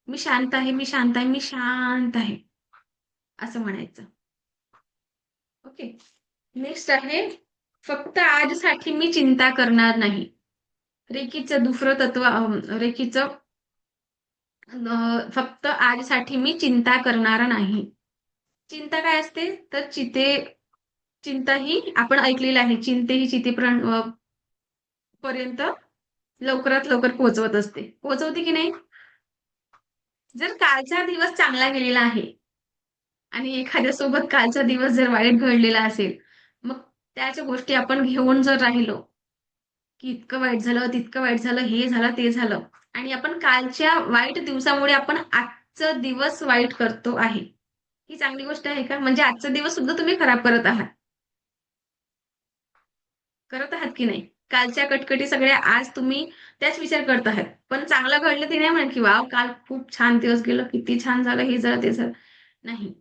A: मी शांत आहे, मी शांत आहे, मी शांत आहे. असं म्हणायचं. ओके. नेक्स्ट आहे, फक्त आजसाठी मी चिंता करणार नाही. रेकीचं दुसरं तत्व रेकीचं फक्त आजसाठी मी चिंता करणार नाही. चिंता काय असते? तर चिंता ही आपण ऐकलेली आहे. चिंते ही पर्यंत लवकरात लवकर पोहोचवत असते. पोहोचवते की नाही? जर कालचा दिवस चांगला गेलेला आहे आणि एखाद्यासोबत कालचा दिवस जर वाईट घडलेला असेल, मग त्याच्या गोष्टी आपण घेऊन जर राहिलो, की इतकं वाईट झालं, तितकं वाईट झालं, हे झालं, ते झालं आणि आपण कालच्या वाईट दिवसामुळे आपण आजचा दिवस वाईट करतो आहे. ही चांगली गोष्ट आहे का? म्हणजे आजचा दिवस सुद्धा तुम्ही खराब करत आहात. करत आहात की नाही? कालच्या कटकटी सगळ्या आज तुम्ही त्याच विचार करत आहात. पण चांगलं घडलं ते नाही म्हणत, की "वॉव! काल खूप छान दिवस गेला, किती छान झालं, हे झालं, ते झालं." नाही.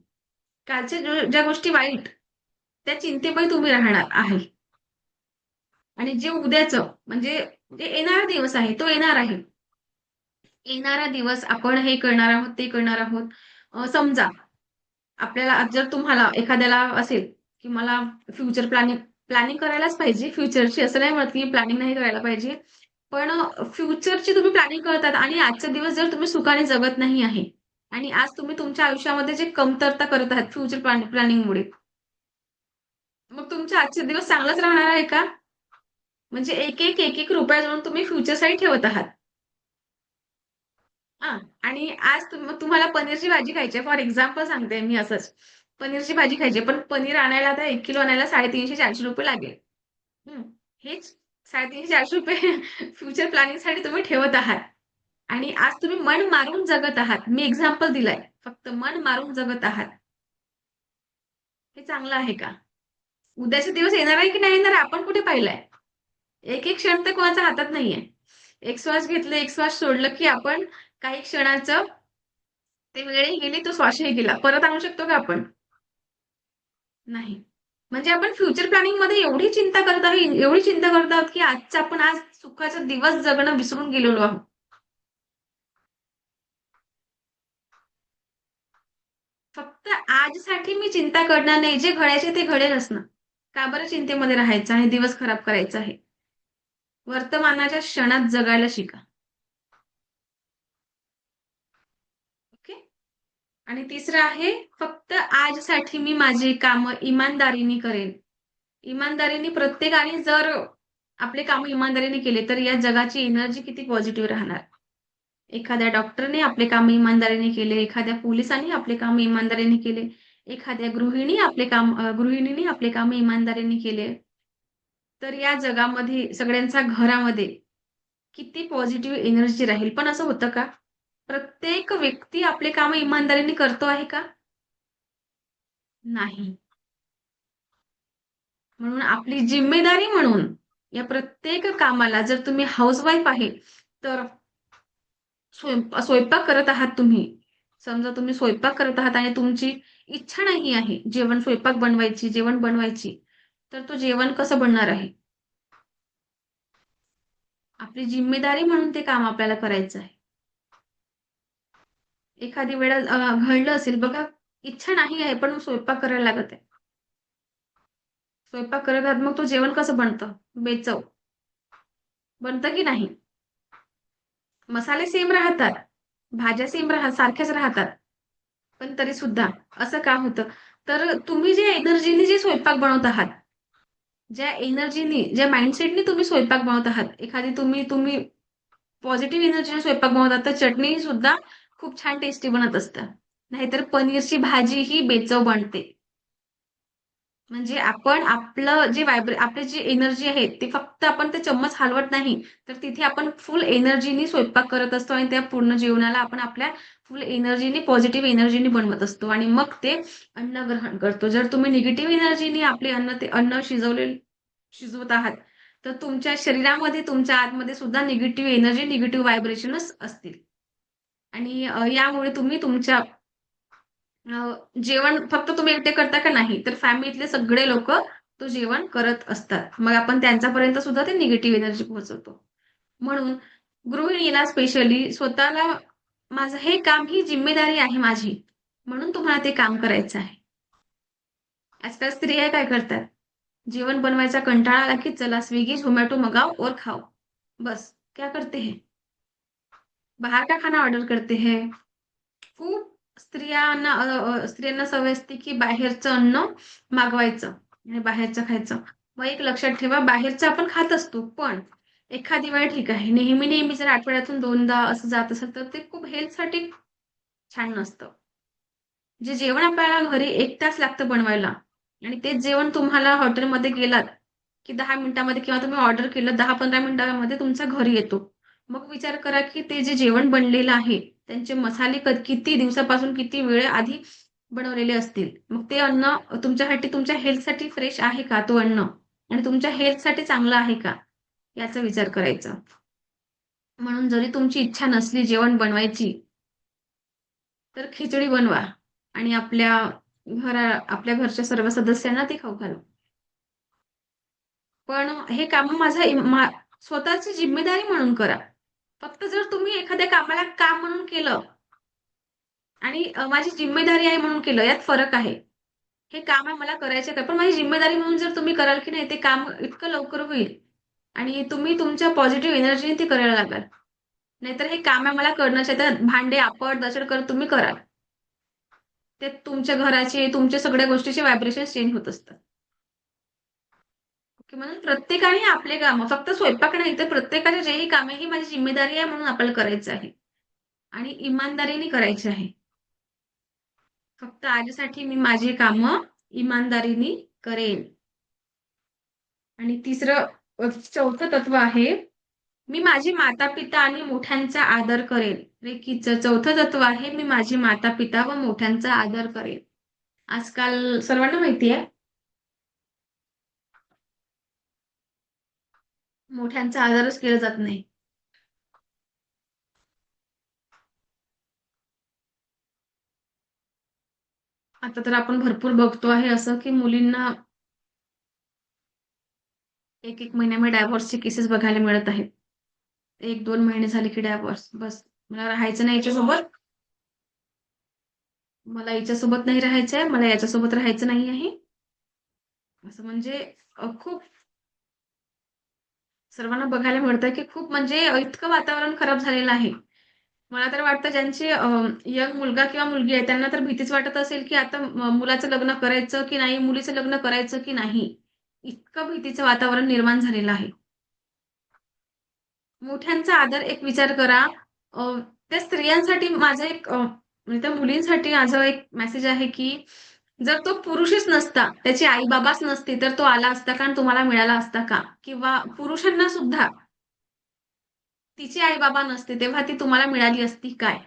A: कालच्या ज्या गोष्टी वाईट, त्या चिंतेपायी तुम्ही राहणार आहे. आणि जे उद्याचं म्हणजे जे येणारा दिवस आहे, तो येणार आहे. येणारा दिवस आपण हे करणार आहोत, ते करणार आहोत. समजा आपल्याला आज जर तुम्हाला एखाद्याला असेल, की मला फ्युचर प्लॅनिंग प्लॅनिंग करायलाच पाहिजे फ्युचरची असं नाही म्हणत, की प्लॅनिंग नाही करायला पाहिजे. पण फ्युचरची तुम्ही प्लॅनिंग करतात आणि आजचा दिवस जर तुम्ही सुखाने जगत नाही आहे आणि आज तुम्ही तुमच्या आयुष्यामध्ये जे कमतरता करत आहात फ्युचर प्लॅनिंगमुळे, मग तुमचा आजचे दिवस चांगलाच राहणार आहे का? म्हणजे एक एक रुपया जोडून तुम्ही फ्युचरसाठी ठेवत आहात. हां. आणि आज तुम्हाला पनीरची भाजी खायची आहे. फॉर एक्झाम्पल सांगते मी असंच. पनीरची भाजी खायची आहे. पण पनीर आणायला आता 1 किलो आणायला ₹350-400 लागेल. हं. हेच ₹350-400 फ्युचर प्लॅनिंगसाठी तुम्ही ठेवत आहात. आणि आज तुम्ही मन मारून जगत आहात. मी एक्झाम्पल दिलंय. फक्त मन मारून जगत आहात. हे चांगलं आहे का? उद्याचे दिवस येणार आहे की नाही येणार आपण कुठे पाहिलंय? एक एक क्षण तर कोणाच्या हातात नाहीये. एक श्वास घेतलं, एक श्वास सोडलं की आपण काही क्षणाचं ते वेळही गेली, तो श्वासही गेला. परत आणू शकतो का आपण? नाही. म्हणजे आपण फ्युचर प्लॅनिंग मध्ये एवढी चिंता करत आहोत की आजचा आपण आज सुखाचा दिवस जगणं विसरून गेलेलो आहोत. फक्त आजसाठी मी चिंता करणार नाही. जे घडायचे ते घडेलच ना. का बरं चिंतेमध्ये राहायचं आहे, दिवस खराब करायचा आहे? वर्तमानाच्या क्षणात जगायला शिका. ओके? आणि तिसरं आहे, फक्त आजसाठी मी माझी कामं इमानदारीने करेन. इमानदारीने प्रत्येकाने जर आपले काम इमानदारीने केले, तर या जगाची एनर्जी किती पॉझिटिव्ह राहणार. एखाद्या डॉक्टरने आपले काम इमानदारीने केले, एखाद्या पोलिसांनी आपले काम इमानदारीने केले, एखाद्या गृहिणीने आपले काम इमानदारीने केले, तर या जगामध्ये सगळ्यांच्या घरामध्ये किती पॉझिटिव्ह एनर्जी राहील. पण असं होतं का? प्रत्येक व्यक्ती आपले काम इमानदारीने करतो आहे का? नाही. म्हणून आपली जिम्मेदारी म्हणून या प्रत्येक कामाला जर तुम्ही हाउसवाईफ आहे, तर स्वयंपाक करत आहात तुम्ही. समजा तुम्ही स्वयंपाक करत आहात आणि तुमची इच्छा नाही आहे जेवण बनवायची, तर तो जेवण कसं बनणार आहे? आपली जिम्मेदारी म्हणून ते काम आपल्याला करायचं आहे. एखादी वेळेस घडलं असेल बघा, इच्छा नाही आहे पण स्वयंपाक करायला लागत आहे. स्वयंपाक करत आहात मग तो जेवण कसं बनतं? बेचव. बनतं की नाही? मसाले सेम राहतात, भाज्या सारख्याच राहतात. पण तरी सुद्धा असं का होतं? तर तुम्ही जे एनर्जीने जे स्वयंपाक बनवत आहात, ज्या माइंडसेटने तुम्ही स्वयंपाक बनवत आहात, एखादी तुम्ही तुम्ही पॉझिटिव्ह एनर्जीने स्वयंपाक बनवतात, तर चटणी सुद्धा खूप छान टेस्टी बनत असतं. नाहीतर पनीरची भाजी ही बेचव बनते. म्हणजे आपण आपली जी एनर्जी आहे, ती फक्त आपण ते चम्मच हलवत नाही, तर तिथे आपण फुल एनर्जीनी स्वयंपाक करत असतो आणि त्या पूर्ण जेवणाला आपण आपल्या फुल एनर्जीनी, पॉझिटिव्ह एनर्जीनी बनवत असतो आणि मग ते अन्न ग्रहण करतो. जर तुम्ही निगेटिव्ह एनर्जीनी आपले अन्न शिजवत आहात, तर तुमच्या शरीरामध्ये, तुमच्या आतमध्ये सुद्धा निगेटिव्ह एनर्जी, निगेटिव्ह व्हायब्रेशनच असतील. आणि यामुळे तुम्ही तुमच्या जेवण फक्त तुम्ही एकटे करता का नाही, तर फॅमिलीतले सगळे लोक तो जेवण करत असतात. मग आपण त्यांच्यापर्यंत सुद्धा ते निगेटिव्ह एनर्जी पोहोचवतो. म्हणून गृहिणीला स्पेशली स्वतःला माझं हे काम ही जिम्मेदारी आहे माझी. म्हणून तुम्हाला ते काम करायचं आहे. आजकाल स्त्रिया काय करतात? जेवण बनवायचा कंटाळा आला की चला स्विगी, झोमॅटो मंगाओ और खाओ. बस क्या करते हैं? बाहर का खाना ऑर्डर करते हैं. खूप स्त्रियांना सवय असते की बाहेरचं अन्न मागवायचं आणि बाहेरचं खायचं. मग एक लक्षात ठेवा, बाहेरचं आपण खात असतो, पण एखादी वेळ ठीक आहे. नेहमी जर आठवड्यातून 2दा असं जात असेल, तर ते खूप हेल्थसाठी छान नसतं. जे जेवण आपल्याला घरी 1 तास लागतं बनवायला आणि तेच जेवण तुम्हाला हॉटेलमध्ये गेलात, की 10 मिनिटामध्ये किंवा तुम्ही ऑर्डर केलं 10-15 मिनिटामध्ये तुमच्या घरी येतो. मग विचार करा, की ते जे जेवण बनलेलं आहे, त्यांचे मसाले किती दिवसापासून, किती वेळ आधी बनवलेले असतील. मग ते अन्न तुमच्यासाठी, तुमच्या हेल्थसाठी फ्रेश आहे का तो अन्न? आणि तुमच्या हेल्थसाठी चांगलं आहे का? याचा विचार करायचा. म्हणून जरी तुमची इच्छा नसली जेवण बनवायची, तर खिचडी बनवा आणि आपल्या घरच्या सर्व सदस्यांना ते खाऊ घाला. पण हे काम स्वतःची जिम्मेदारी म्हणून करा. फक्त जर तुम्ही एखाद्या कामाला काम म्हणून केलं आणि माझी जिम्मेदारी आहे म्हणून केलं, यात फरक आहे. हे काम आहे मला करायचं आहे, पण माझी जिम्मेदारी म्हणून जर तुम्ही कराल की नाही, ते काम इतकं लवकर होईल आणि तुम्ही तुमच्या पॉझिटिव्ह एनर्जीने ते करायला लागाल. नाहीतर हे काम आहे मला करणंच आहे, तर भांडे, आपट, दचड करत तुम्ही कराल. ते तुमच्या घराचे, तुमच्या सगळ्या गोष्टीचे व्हायब्रेशन चेंज होत असतात. की म्हणून प्रत्येकाने आपले काम, फक्त स्वयंपाक नाही तर प्रत्येकाचे जेही काम आहे ही माझी जिम्मेदारी आहे म्हणून आपल्याला करायचं आहे आणि इमानदारीने करायचे आहे. फक्त आजसाठी मी माझी कामं इमानदारीने करेन. आणि चौथं तत्व आहे, मी माझे माता-पिता आणि मोठ्यांचा आदर करेन. रेकीचं चौथं तत्व आहे, मी माझे माता-पिता व मोठ्यांचा आदर करेन. आजकाल सर्वांना माहिती आहे, मोठ्यांचा आदरच केला जात नाही. आता तर आपण भरपूर बघतो आहे असं, की मुलींना एक एक महिन्यामध्ये डायव्होर्सचे केसेस बघायला मिळत आहेत. 1-2 महिने झाले की डायव्होर्स. बस मला राहायचं नाही याच्यासोबत, मला हिच्यासोबत नाही राहायचंय, मला याच्यासोबत राहायचं नाही आहे. असं म्हणजे खूप सर्वांना बघायला मिळतं, की खूप म्हणजे इतकं वातावरण खराब झालेलं आहे. मला तर वाटतं ज्यांचे यंग मुलगा किंवा मुलगी आहे त्यांना तर भीतीच वाटत असेल, की आता मुलाचं लग्न करायचं की नाही, मुलीचं लग्न करायचं की नाही. इतकं भीतीचं वातावरण निर्माण झालेलं आहे. मोठ्यांचा आदर एक विचार करा. अ, त्या स्त्रियांसाठी माझं एक म्हणजे त्या मुलींसाठी माझं एक मेसेज आहे, की जर तो पुरुषच नसता, त्याचे आई-बाबाच नसते, तर तो आला असता का आणि तुम्हाला मिळाला असता का? किंवा पुरुषांना सुद्धा तिचे आई-बाबा नसते, तेव्हा ती तुम्हाला मिळाली असती काय?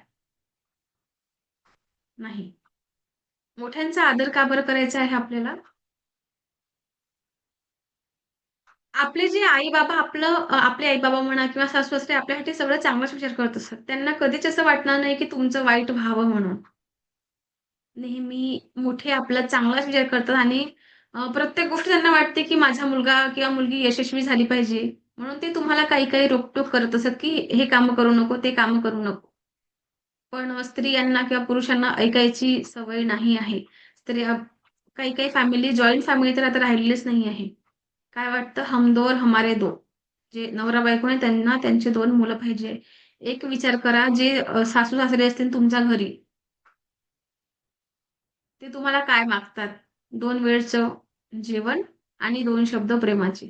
A: नाही. मोठ्यांचा आदर का बरं करायचा आहे आपल्याला? आपले जे आई-बाबा आपले आई-बाबा म्हणा किंवा सासू-सासरे आपल्यासाठी सगळं चांगलाच विचार करत असतात. त्यांना कधीच असं वाटणार नाही, की तुमचं वाईट व्हावं म्हणून. नेहमी मोठे आपला चांगलाच विचार करतात आणि प्रत्येक गोष्ट त्यांना वाटते, की माझा मुलगा किंवा मुलगी यशस्वी झाली पाहिजे. म्हणून ते तुम्हाला काही-काही रोकटोक करत असतात, की हे कामं करू नको, ते कामं करू नको. पण स्त्रियांना किंवा पुरुषांना ऐकायची सवय नाही आहे. स्त्रिया काही-काही फॅमिली जॉइंट फॅमिली तर आता राहिलेलीच नाही आहे. काय वाटतं हम दो और हमारे दो. जे नवरा-बायको आहे त्यांना त्यांचे 2 मुलं पाहिजे. एक विचार करा जे सासू-सासरे असतील तुमच्या घरी, ते तुम्हाला काय मागतात? 2 वेळचं जेवण आणि 2 शब्द प्रेमाचे.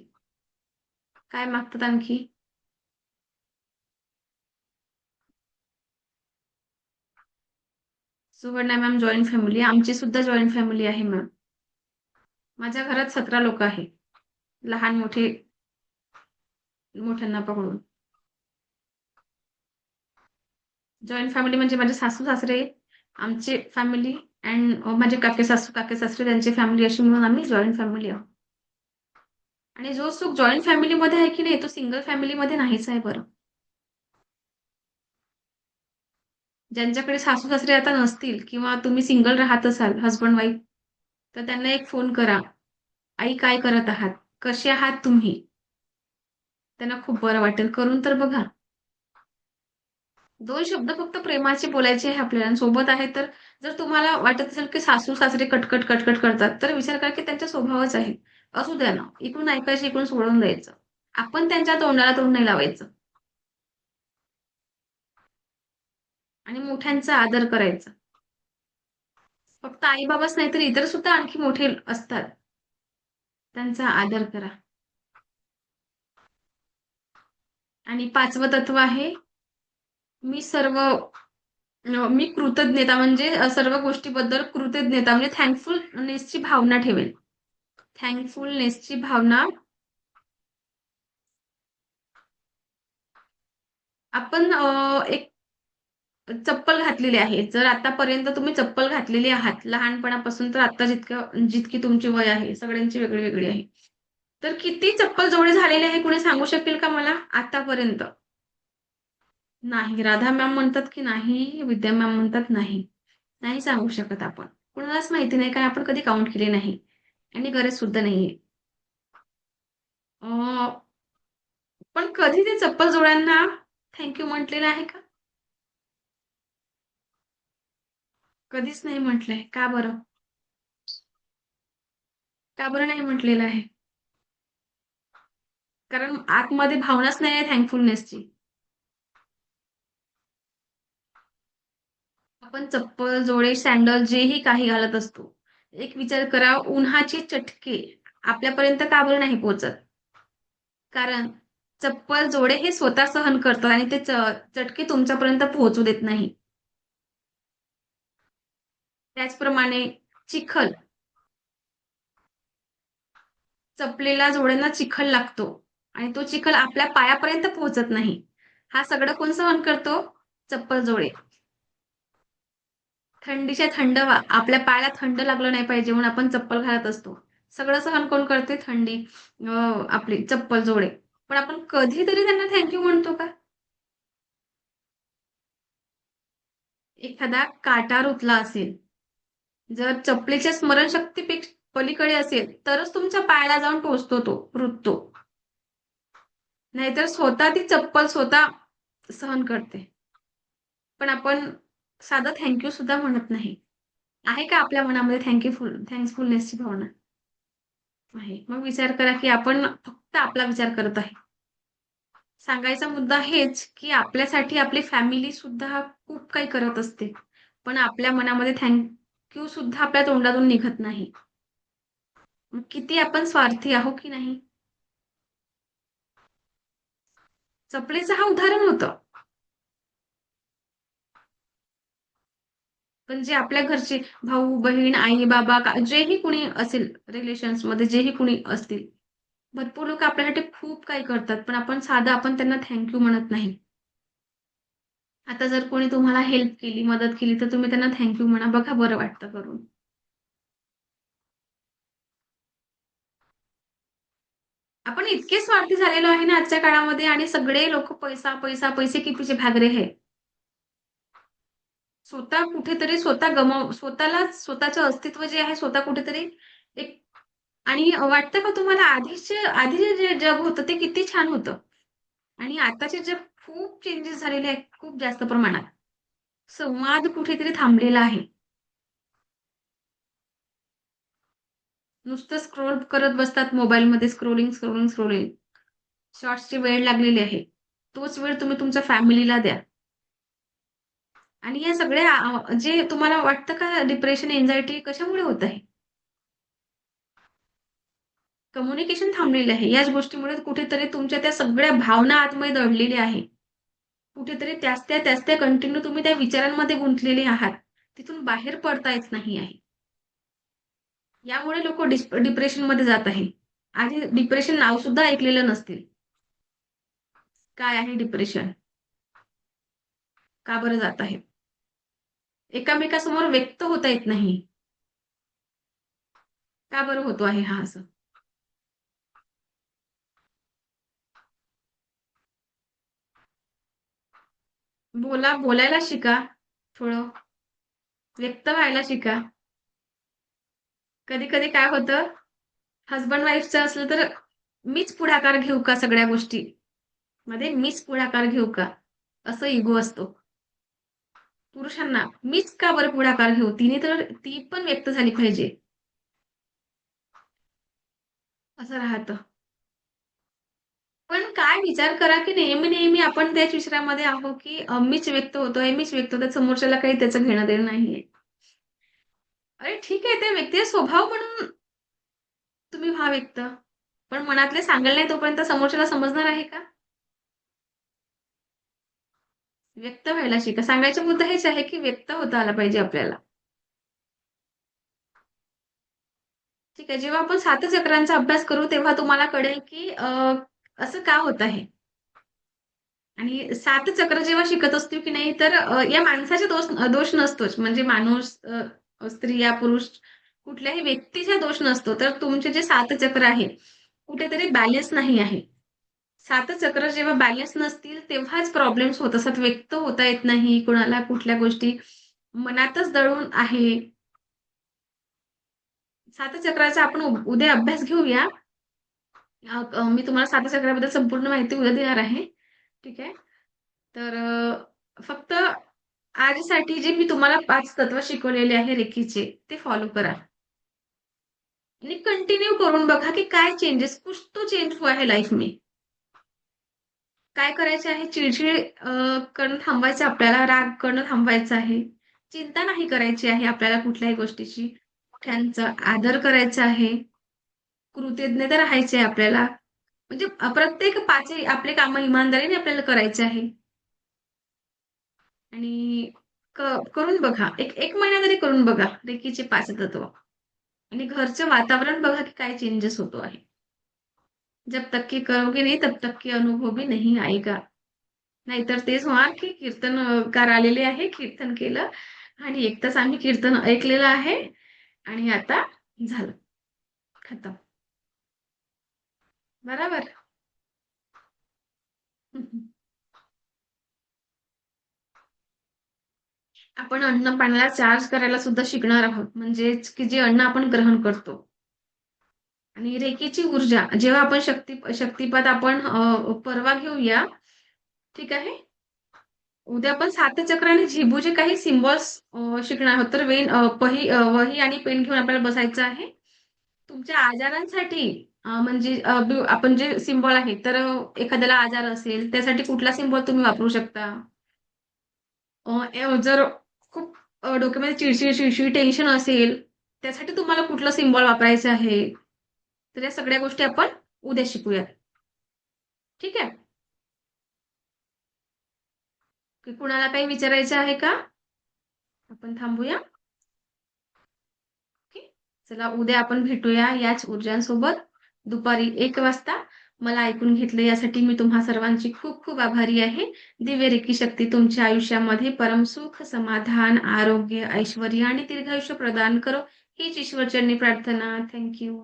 A: काय मागतात आणखी? सुवर्णा मॅम जॉइंट फॅमिली आहे. आमची सुद्धा जॉइंट फॅमिली आहे मॅम. माझ्या घरात 17 लोकं आहेत. लहान-मोठे मोठ्यांना पकडून. जॉइंट फॅमिली म्हणजे माझे सासू-सासरे, आमची फॅमिली अँड माझे काके-सासू, काके-सासरे त्यांची फॅमिली अशी मिळून आम्ही जॉइंट फॅमिली आहोत. आणि जो सुख जॉइंट फॅमिलीमध्ये आहे की नाही, तो सिंगल फॅमिलीमध्ये नाहीच आहे बरं. ज्यांच्याकडे सासू-सासरे आता नसतील किंवा तुम्ही सिंगल राहत असाल हसबंड-वाईफ, तर त्यांना एक फोन करा. "आई काय करत आहात? कसे आहात तुम्ही?" त्यांना खूप बरं वाटेल. करून तर बघा. 2 शब्द फक्त प्रेमाचे बोलायचे आहे आपल्याला आणि सोबत आहे तर जर तुम्हाला वाटत असेल की सासू-सासरे कटकट, कटकट करतात, तर विचार करा की त्यांचा स्वभावच आहे. असू द्या ना. इकडून ऐकायचं, इकडून सोडून द्यायचं. आपण त्यांच्या तोंडाला तोंड नाही लावायचं आणि मोठ्यांचा आदर करायचा. फक्त आई-बाबाच नाही तर इतर सुद्धा आणखी मोठे असतात. त्यांचा आदर करा. आणि 5वं तत्व आहे, मी सर्व मी कृतज्ञता म्हणजे सर्व गोष्टीबद्दल कृतज्ञता म्हणजे थँकफुलनेसची भावना ठेवेल. थँकफुलनेसची भावना आपण एक चप्पल घातलेली आहे. जर आतापर्यंत तुम्ही चप्पल घातलेली आहात, लहानपणापासून तर आता जितकी तुमची वय आहे, सगळ्यांची वेगळी-वेगळी आहे. तर किती चप्पल जोडे झालेले आहे कुणी सांगू शकेल का मला आतापर्यंत? नाही. राधा मॅम म्हणतात की नाही, विद्या मॅम म्हणतात नाही. नाही सांगू शकत आपण. कुणालाच माहिती नाही कारण आपण कधी काउंट केले नाही आणि गरज सुद्धा नाहीये. अ, पण कधी ते चप्पल जोड्यांना थँक यू म्हटलेलं आहे का? कधीच नाही म्हटलंय. का बरं? का बरं नाही म्हटलेलं आहे? कारण आतमध्ये भावनाच नाही आहे थँकफुलनेसची. आपण चप्पल, जोडे, सँडल जेही काही घालत असतो. एक विचार करा उन्हाचे चटके आपल्यापर्यंत का बरं नाही पोहोचत? कारण चप्पल जोडे हे स्वतः सहन करतात आणि ते चटके तुमच्यापर्यंत पोहोचू देत नाही. त्याचप्रमाणे चिखल, चपलेला जोड्यांना चिखल लागतो आणि तो चिखल आपल्या पायापर्यंत पोहोचत नाही. हा सगळं कोण सहन करतो? चप्पल जोडे. थंडीच्या थंड आपल्या पायाला थंड लागलं नाही पाहिजे म्हणून आपण चप्पल घालत असतो. सगळं सहन कोण करते? थंडी, आपली चप्पल जोडे. पण आपण कधीतरी त्यांना थँक यू म्हणतो का? एखादा काटा रुतला असेल, जर चपलेच्या स्मरणशक्तीपेक्षा पलीकडे असेल, तरच तुमच्या पायाला जाऊन टोचतो तो, रुततो. नाहीतर स्वतः ती चप्पल स्वतः सहन करते. पण आपण साधं थँक यू सुद्धा म्हणत नाही. आहे का आपल्या मनामध्ये थँक्सफुलनेसची भावना? आहे. मग विचार करा, की आपण फक्त आपला विचार करत आहे. सांगायचा मुद्दा हेच, की आपल्यासाठी आपली फॅमिली सुद्धा खूप काही करत असते. पण आपल्या मनामध्ये थँक यू सुद्धा आपल्या तोंडातून निघत नाही. मग किती आपण स्वार्थी आहो की नाही? चपळीचं हा उदाहरण होतं. पण जे आपल्या घरचे भाऊ, बहीण, आई, बाबा जेही कुणी असेल रिलेशन्समध्ये जेही कुणी असतील, भरपूर लोकं आपल्यासाठी खूप काही करतात. पण आपण त्यांना थँक यू म्हणत नाही. आता जर कोणी तुम्हाला हेल्प केली, मदत केली, तर तुम्ही त्यांना थँक यू म्हणा. बघा बरं वाटतं करून. आपण इतके स्वार्थी झालेलो आहे ना आजच्या काळामध्ये आणि सगळे लोकं पैसा, पैसा, पैसे के पीछे भाग रहे हैं. स्वतः कुठेतरी स्वतःला स्वतःचं अस्तित्व जे आहे स्वतः कुठेतरी एक आणि वाटतं का तुम्हाला आधी जे जग होतं ते किती छान होतं आणि आताचे जग खूप चेंजेस झालेले आहेत खूप जास्त प्रमाणात. संवाद कुठेतरी थांबलेला आहे. नुसतं स्क्रोल करत बसतात मोबाईलमध्ये स्क्रोलिंग, स्क्रोलिंग, स्क्रोलिंग. शॉर्ट्सची वेळ लागलेली आहे. तोच वेळ तुम्ही तुमच्या फॅमिलीला द्या. आणि या सगळ्या जे तुम्हाला वाटतं का डिप्रेशन, अँक्झायटी कशामुळे होत आहे? कम्युनिकेशन थांबलेलं आहे. याच गोष्टीमुळे कुठेतरी तुमच्या त्या सगळ्या भावना आतमध्ये दडलेल्या आहे. कुठेतरी त्याच त्या कंटिन्यू तुम्ही त्या विचारांमध्ये गुंतलेले आहात. तिथून बाहेर पडता येत नाही आहे. यामुळे लोकं डिप्रेशनमध्ये जात आहे. आधी डिप्रेशन नाव सुद्धा ऐकलेलं नसतील. काय आहे डिप्रेशन? का बरं जात आहे? एकामेकासमोर व्यक्त होता येत नाही. का बरं होतो आहे हा असं? बोलायला शिका थोडं. व्यक्त व्हायला शिका. कधी-कधी काय होतं, हसबंड वाईफचं असलं तर मीच पुढाकार घेऊ का सगळ्या गोष्टी? मध्ये मीच पुढाकार घेऊ का? असं इगो असतो. पुरुषांना मीच का बरं पुढाकार घेऊ? ती पण व्यक्त झाली पाहिजे, असं राहतं. पण काय विचार करा, की नेहमी-नेहमी आपण त्याच विचारामध्ये आहो, की मीच व्यक्त होतोय, मीच व्यक्त होतोय. समोरच्याला काही त्याचं घेणं-देणं नाहीये. अरे ठीक आहे, त्या व्यक्तीचा स्वभाव म्हणून तुम्ही व्हा व्यक्त. पण मनातले सांगायला नाही तोपर्यंत समोरच्याला समजणार आहे का? व्यक्त व्हायला शिका. सांगायचा मुद्दा हेच आहे, की व्यक्त होता आला पाहिजे आपल्याला. ठीक आहे. जेव्हा आपण सातचक्रांचा अभ्यास करू, तेव्हा तुम्हाला कळेल, की असं का होत आहे? आणि सातचक्र जेव्हा शिकत असतो, की नाही, तर या माणसाचे दोष नसतोच. म्हणजे माणूस, स्त्रिया, पुरुष कुठल्याही व्यक्तीचा दोष नसतो. तर तुमचे जे सातचक्र आहे, कुठेतरी बॅलन्स नाही आहे. सातचक्र जेव्हा बॅलन्स नसतील, तेव्हाच प्रॉब्लेम्स होत असतात. व्यक्त होता येत नाही, कुणाला कुठल्या गोष्टी मनातच दडून आहे. सातचक्राचा आपण उद्या अभ्यास घेऊया. मी तुम्हाला सातचक्राबद्दल संपूर्ण माहिती उद्या देणार आहे. ठीक आहे. तर फक्त आजसाठी जे मी तुम्हाला 5 तत्व शिकवलेले आहे रेकीचे, ते फॉलो करा. आणि कंटिन्यू करून बघा, की काय चेंजेस कुछ तो चेंज हुआ है लाइफ में. काय करायचे आहे? चिडचिड करणं थांबवायचं आपल्याला, राग करणं थांबवायचं आहे. चिंता नाही करायची आहे आपल्याला कुठल्याही गोष्टीची. मोठ्यांचा आदर करायचा आहे. कृतज्ञता राहायचे आहे आपल्याला. म्हणजे प्रत्येक पाचही आपले काम इमानदारीने आपल्याला करायचे आहे. आणि करून बघा. एक एक महिना तरी करून बघा रेकीचे 5 तत्व. आणि घरचं वातावरण बघा की काय चेंजेस होतो आहे. जब तक की करोगे नहीं तब तक की अनुभव भी नहीं आएगा. नाहीतर तेच होणार की कीर्तनकार आलेले आहे, कीर्तन केलं आणि 1 तास आम्ही कीर्तन ऐकलेलं आहे आणि आता झालं, खतम. बरोबर? आपण अन्न पाण्याला चार्ज करायला सुद्धा शिकणार आहोत. म्हणजेच की जे अन्न आपण ग्रहण करतो. आणि रेकीची ऊर्जा जेव्हा आपण शक्तिपात आपण परवा घेऊया. ठीक आहे. उद्या आपण सातचक्र आणि झिबूचे काही सिम्बॉल्स शिकणार आहोत. तर वही आणि पेन घेऊन आपल्याला बसायचं आहे. तुमच्या आजारांसाठी म्हणजे आपण जे सिम्बॉल आहे तर एखाद्याला आजार असेल त्यासाठी कुठला सिम्बॉल तुम्ही वापरू शकता. जर खूप डोक्यामध्ये चिडचिड टेन्शन असेल त्यासाठी तुम्हाला कुठलं सिम्बॉल वापरायचं आहे. तर या सगळ्या गोष्टी आपण उद्या शिकूया. ठीक आहे. की कुणाला काही विचारायचं आहे का? आपण थांबूया. ओके. चला उद्या आपण भेटूया याच ऊर्जांसोबत दुपारी 1 वाजता. मला ऐकून घेतलं यासाठी मी तुम्हा सर्वांची खूप खूप आभारी आहे. दिव्य रेकी शक्ती तुमच्या आयुष्यामध्ये परमसुख, समाधान, आरोग्य, ऐश्वर्य आणि दीर्घायुष्य प्रदान करो हीच ईश्वरचरणी प्रार्थना. थँक्यू.